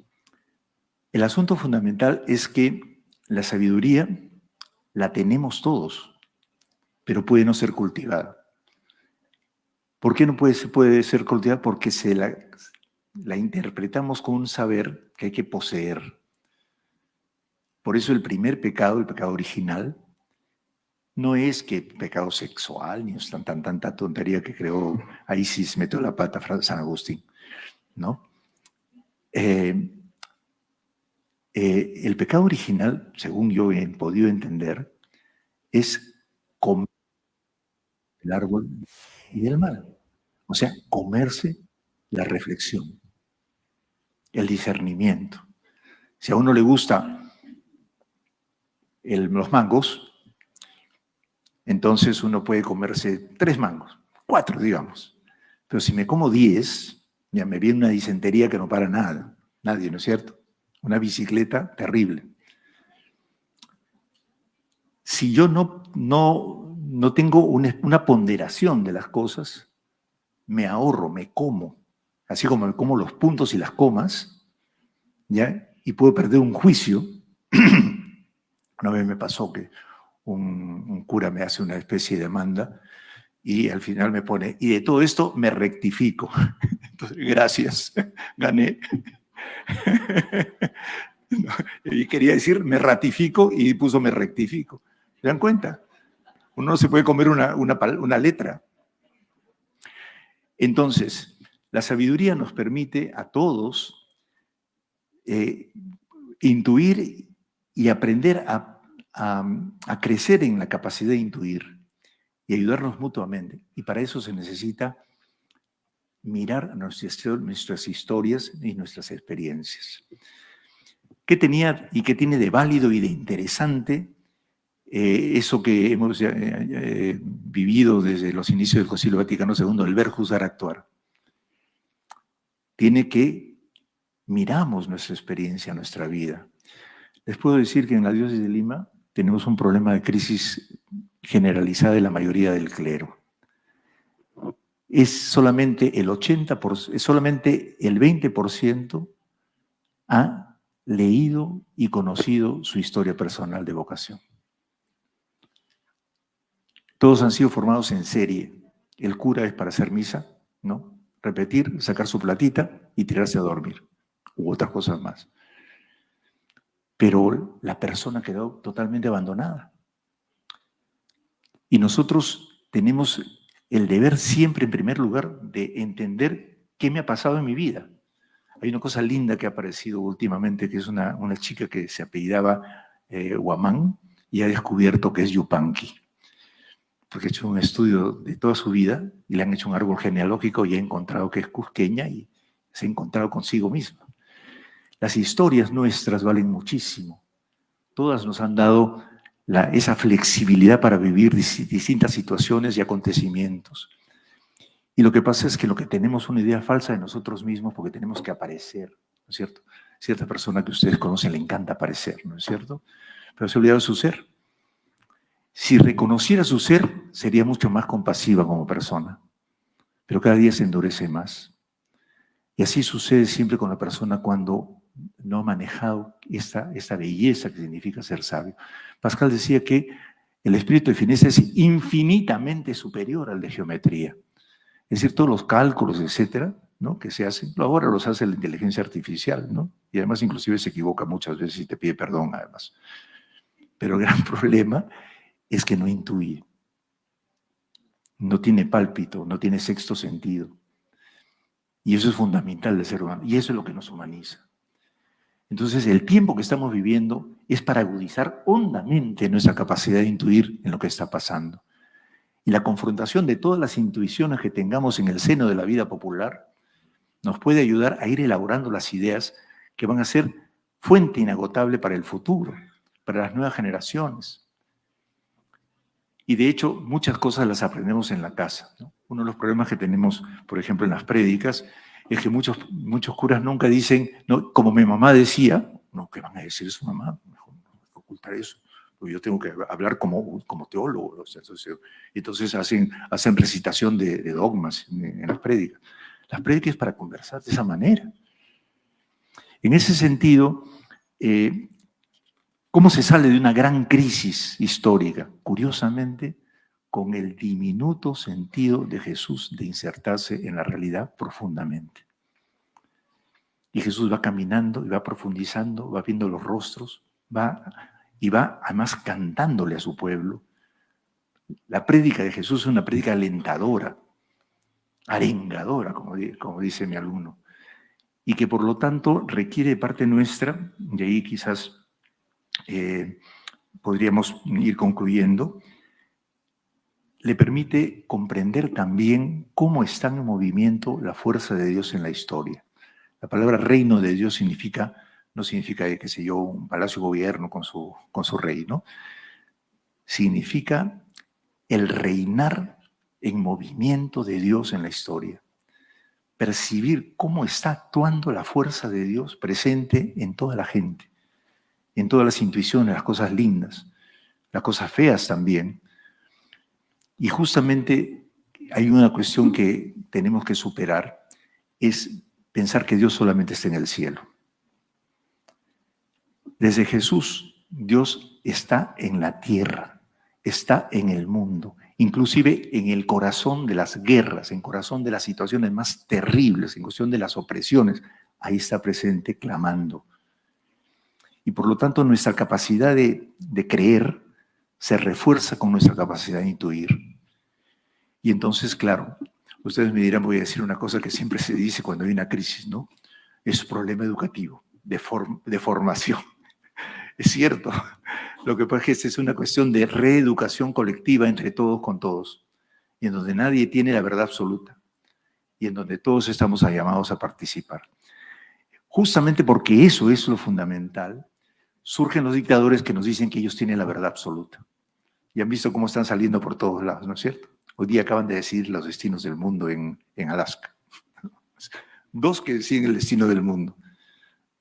el asunto fundamental es que la sabiduría la tenemos todos, pero puede no ser cultivada. ¿Por qué no puede ser cultivada? Porque la interpretamos como un saber que hay que poseer. Por eso el primer pecado, el pecado original, no es que pecado sexual, ni es tanta tontería que creó Isis, metió la pata San Agustín, ¿no? El pecado original, según yo he podido entender, es comer el árbol y del mal. O sea, comerse la reflexión, el discernimiento. Si a uno le gusta los mangos, entonces uno puede comerse 3 mangos, 4 digamos. Pero si me como 10, ya me viene una disentería que no para nadie, ¿no es cierto? Una bicicleta terrible. Si yo no tengo una ponderación de las cosas, me ahorro, me como, así como me como los puntos y las comas, ¿ya? Y puedo perder un juicio. Una vez me pasó que un cura me hace una especie de demanda y al final me pone, y de todo esto me rectifico. Entonces, gracias, gané. Y quería decir, me ratifico y puso me rectifico. ¿Se dan cuenta? Uno no se puede comer una letra. Entonces, la sabiduría nos permite a todos intuir y aprender a crecer en la capacidad de intuir y ayudarnos mutuamente. Y para eso se necesita mirar nuestras historias y nuestras experiencias. ¿Qué tenía y qué tiene de válido y de interesante eso que hemos vivido desde los inicios del Concilio Vaticano II, el ver, juzgar, actuar? Tiene que miramos nuestra experiencia, nuestra vida. Les puedo decir que en la diócesis de Lima tenemos un problema de crisis generalizada de la mayoría del clero. Es solamente el 80%, es solamente el 20% ha leído y conocido su historia personal de vocación. Todos han sido formados en serie. El cura es para hacer misa, ¿no? Repetir, sacar su platita y tirarse a dormir, u otras cosas más. Pero la persona quedó totalmente abandonada. Y nosotros tenemos el deber siempre, en primer lugar, de entender qué me ha pasado en mi vida. Hay una cosa linda que ha aparecido últimamente, que es una chica que se apellidaba Huamán y ha descubierto que es Yupanqui, porque ha hecho un estudio de toda su vida y le han hecho un árbol genealógico y ha encontrado que es cusqueña y se ha encontrado consigo misma. Las historias nuestras valen muchísimo. Todas nos han dado esa flexibilidad para vivir distintas situaciones y acontecimientos. Y lo que pasa es que lo que tenemos una idea falsa de nosotros mismos porque tenemos que aparecer, ¿no es cierto? Cierta persona que ustedes conocen le encanta aparecer, ¿no es cierto? Pero se ha olvidado de su ser. Si reconociera su ser, sería mucho más compasiva como persona. Pero cada día se endurece más. Y así sucede siempre con la persona cuando no ha manejado esta belleza que significa ser sabio. Pascal decía que el espíritu de fineza es infinitamente superior al de geometría. Es decir, todos los cálculos, etcétera, ¿no?, que se hacen, ahora los hace la inteligencia artificial, ¿no? Y además inclusive se equivoca muchas veces y te pide perdón, además. Pero el gran problema es que no intuye. No tiene pálpito, no tiene sexto sentido. Y eso es fundamental del ser humano. Y eso es lo que nos humaniza. Entonces, el tiempo que estamos viviendo es para agudizar hondamente nuestra capacidad de intuir en lo que está pasando. Y la confrontación de todas las intuiciones que tengamos en el seno de la vida popular nos puede ayudar a ir elaborando las ideas que van a ser fuente inagotable para el futuro, para las nuevas generaciones. Y de hecho, muchas cosas las aprendemos en la casa, ¿no? Uno de los problemas que tenemos, por ejemplo, en las prédicas, es que muchos curas nunca dicen, no, como mi mamá decía, no, ¿qué van a decir su mamá? Mejor no hay que ocultar eso. porque yo tengo que hablar como teólogo. Entonces hacen recitación de dogmas en las prédicas. Las prédicas es para conversar de esa manera. En ese sentido, ¿cómo se sale de una gran crisis histórica? Curiosamente, con el diminuto sentido de Jesús de insertarse en la realidad profundamente. Y Jesús va caminando y va profundizando, va viendo los rostros, va además cantándole a su pueblo. La prédica de Jesús es una prédica alentadora, arengadora, como dice mi alumno, y que por lo tanto requiere de parte nuestra, y ahí quizás podríamos ir concluyendo, le permite comprender también cómo está en movimiento la fuerza de Dios en la historia. La palabra reino de Dios no significa, qué sé yo, un palacio de gobierno con su rey, ¿no? Significa el reinar en movimiento de Dios en la historia. Percibir cómo está actuando la fuerza de Dios presente en toda la gente, en todas las intuiciones, las cosas lindas, las cosas feas también. Y justamente hay una cuestión que tenemos que superar, es pensar que Dios solamente está en el cielo. Desde Jesús, Dios está en la tierra, está en el mundo, inclusive en el corazón de las guerras, en el corazón de las situaciones más terribles, en cuestión de las opresiones. Ahí está presente clamando. Y por lo tanto nuestra capacidad de creer se refuerza con nuestra capacidad de intuir. Y entonces, claro, ustedes me dirán, voy a decir una cosa que siempre se dice cuando hay una crisis, ¿no? Es un problema educativo, de formación. Es cierto. Lo que pasa es que esta es una cuestión de reeducación colectiva entre todos con todos, y en donde nadie tiene la verdad absoluta, y en donde todos estamos llamados a participar. Justamente porque eso es lo fundamental, surgen los dictadores que nos dicen que ellos tienen la verdad absoluta. Y han visto cómo están saliendo por todos lados, ¿no es cierto? Hoy día acaban de decidir los destinos del mundo en Alaska. 2 que deciden el destino del mundo,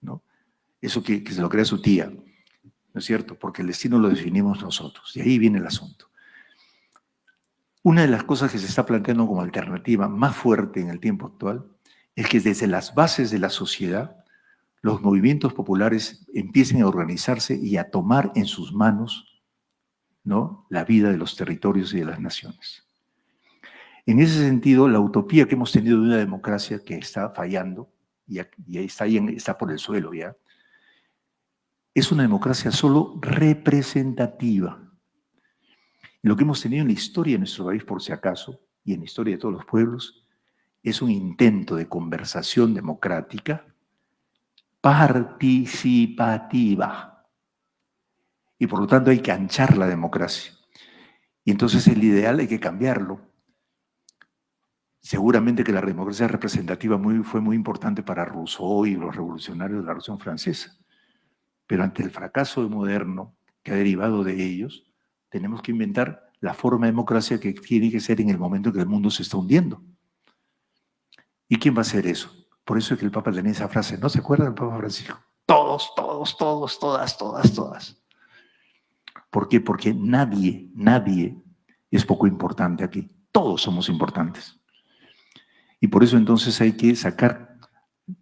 ¿no? Eso que se lo crea su tía, ¿no es cierto? Porque el destino lo definimos nosotros. Y ahí viene el asunto. Una de las cosas que se está planteando como alternativa más fuerte en el tiempo actual es que desde las bases de la sociedad los movimientos populares empiecen a organizarse y a tomar en sus manos, ¿no?, la vida de los territorios y de las naciones. En ese sentido, la utopía que hemos tenido de una democracia que está fallando, y está por el suelo ya, es una democracia solo representativa. Lo que hemos tenido en la historia de nuestro país, por si acaso, y en la historia de todos los pueblos, es un intento de conversación democrática participativa. Y por lo tanto hay que anchar la democracia. Y entonces el ideal hay que cambiarlo. Seguramente que la democracia representativa fue muy importante para Rousseau y los revolucionarios de la Revolución Francesa. Pero ante el fracaso moderno que ha derivado de ellos, tenemos que inventar la forma de democracia que tiene que ser en el momento en que el mundo se está hundiendo. ¿Y quién va a hacer eso? Por eso es que el Papa tenía esa frase, ¿no se acuerdan del Papa Francisco? Todos, todos, todos, todas, todas, todas. ¿Por qué? Porque nadie es poco importante aquí. Todos somos importantes. Y por eso entonces hay que sacar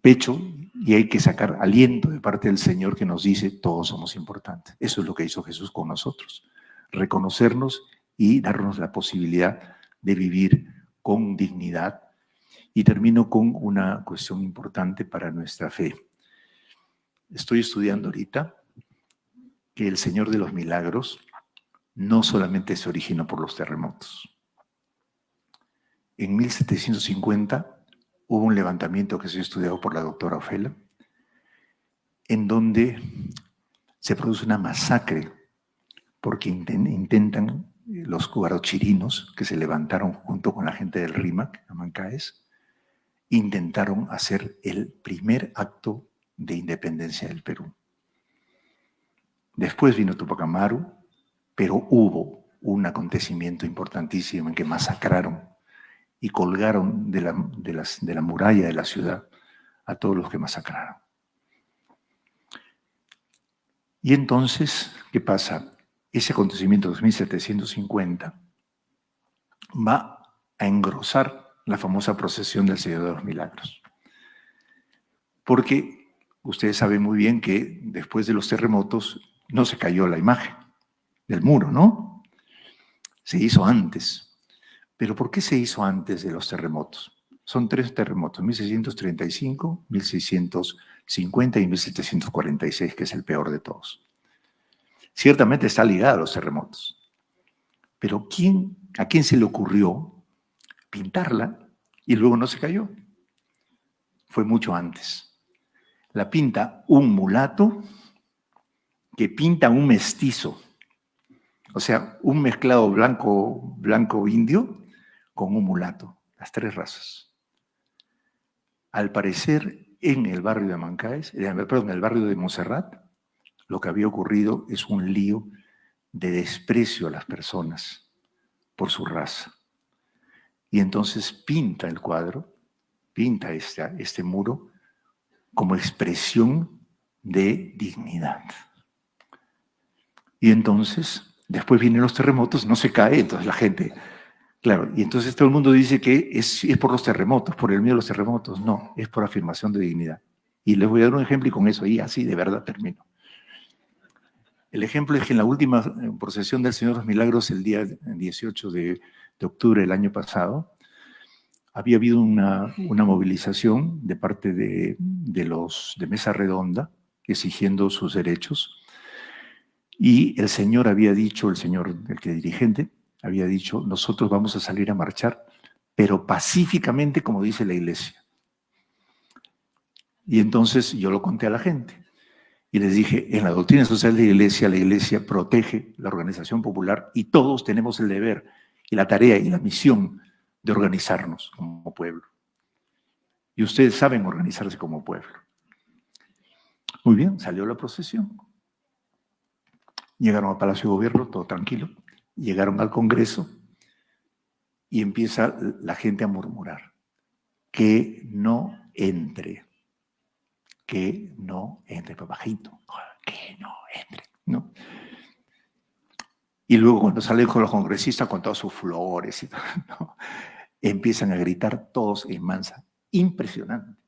pecho y hay que sacar aliento de parte del Señor que nos dice todos somos importantes. Eso es lo que hizo Jesús con nosotros. Reconocernos y darnos la posibilidad de vivir con dignidad. Y termino con una cuestión importante para nuestra fe. Estoy estudiando ahorita que el Señor de los Milagros no solamente se originó por los terremotos. En 1750 hubo un levantamiento que se ha estudiado por la doctora Ofela, en donde se produce una masacre porque intentan los guarochirinos que se levantaron junto con la gente del RIMAC, Amancaes, intentaron hacer el primer acto de independencia del Perú. Después vino Tupac Amaru, pero hubo un acontecimiento importantísimo en que masacraron y colgaron de la muralla de la ciudad a todos los que masacraron. Y entonces, ¿qué pasa? ese acontecimiento de 2750 va a engrosar la famosa procesión del Señor de los Milagros. Porque ustedes saben muy bien que después de los terremotos no se cayó la imagen del muro, ¿no? Se hizo antes. ¿Pero por qué se hizo antes de los terremotos? Son 3 terremotos, 1635, 1650 y 1746, que es el peor de todos. Ciertamente está ligado a los terremotos. Pero ¿a quién se le ocurrió pintarla y luego no se cayó? Fue mucho antes. La pinta un mulato que pinta un mestizo. O sea, un mezclado blanco-indio con un mulato. Las 3 razas. Al parecer, en el barrio de Mancaes, en el barrio de Montserrat, lo que había ocurrido es un lío de desprecio a las personas por su raza. Y entonces pinta el cuadro, pinta este muro como expresión de dignidad. Y entonces, después vienen los terremotos, no se cae, entonces la gente... Claro, y entonces todo el mundo dice que es por los terremotos, por el miedo a los terremotos. No, es por afirmación de dignidad. Y les voy a dar un ejemplo y con eso ahí así de verdad termino. El ejemplo es que en la última procesión del Señor de los Milagros, el día 18 de octubre del año pasado, había habido una movilización de parte de los de Mesa Redonda exigiendo sus derechos. Y el Señor había dicho, el dirigente, había dicho, nosotros vamos a salir a marchar, pero pacíficamente, como dice la Iglesia. Y entonces yo lo conté a la gente. Y les dije, en la doctrina social de la Iglesia protege la organización popular y todos tenemos el deber y la tarea y la misión de organizarnos como pueblo. Y ustedes saben organizarse como pueblo. Muy bien, salió la procesión. Llegaron al Palacio de Gobierno, todo tranquilo. Llegaron al Congreso y empieza la gente a murmurar. Que no entre. Que no entre, pero bajito. Que no entre, ¿no? Y luego cuando salen con los congresistas con todas sus flores y todo, ¿no? Empiezan a gritar todos en mansa. Impresionante.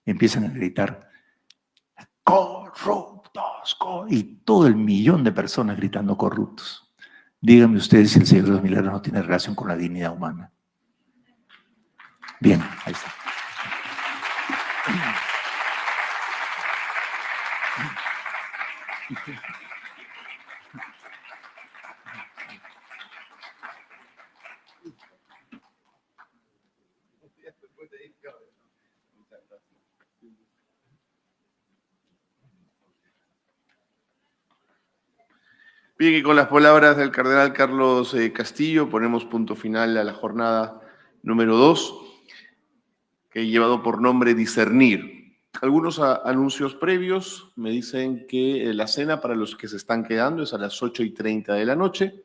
Empiezan a gritar corruptos, y todo el millón de personas gritando corruptos. Díganme ustedes si el Señor de los Milagros no tiene relación con la dignidad humana. Bien, ahí está. Bien, y con las palabras del cardenal Carlos Castillo ponemos punto final a la jornada número 2, que he llevado por nombre Discernir. Algunos anuncios previos me dicen que la cena para los que se están quedando es a las 8:30 de la noche.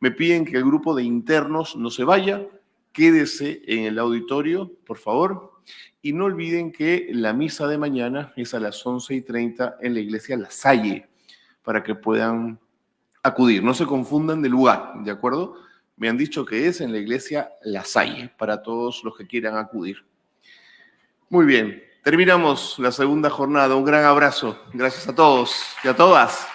Me piden que el grupo de internos no se vaya, quédese en el auditorio, por favor. Y no olviden que la misa de mañana es a las 11:30 en la iglesia La Salle, para que puedan acudir. No se confundan de lugar, ¿de acuerdo? Me han dicho que es en la iglesia La Salle, para todos los que quieran acudir. Muy bien, terminamos la segunda jornada. Un gran abrazo. Gracias a todos y a todas.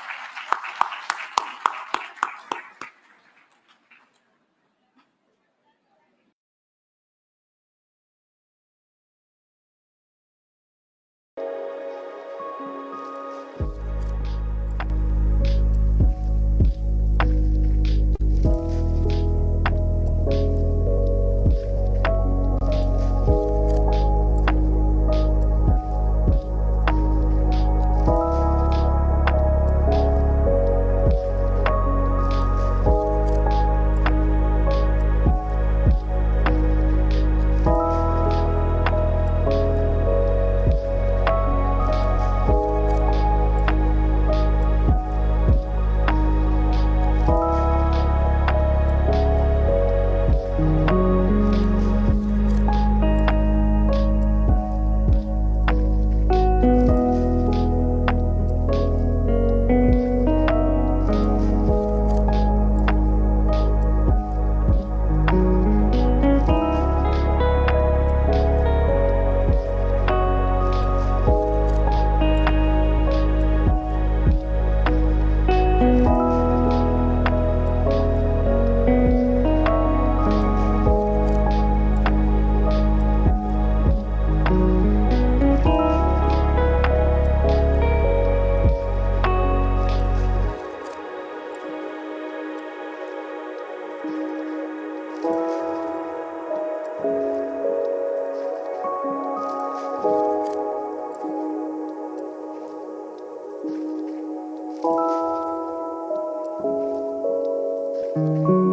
Gracias.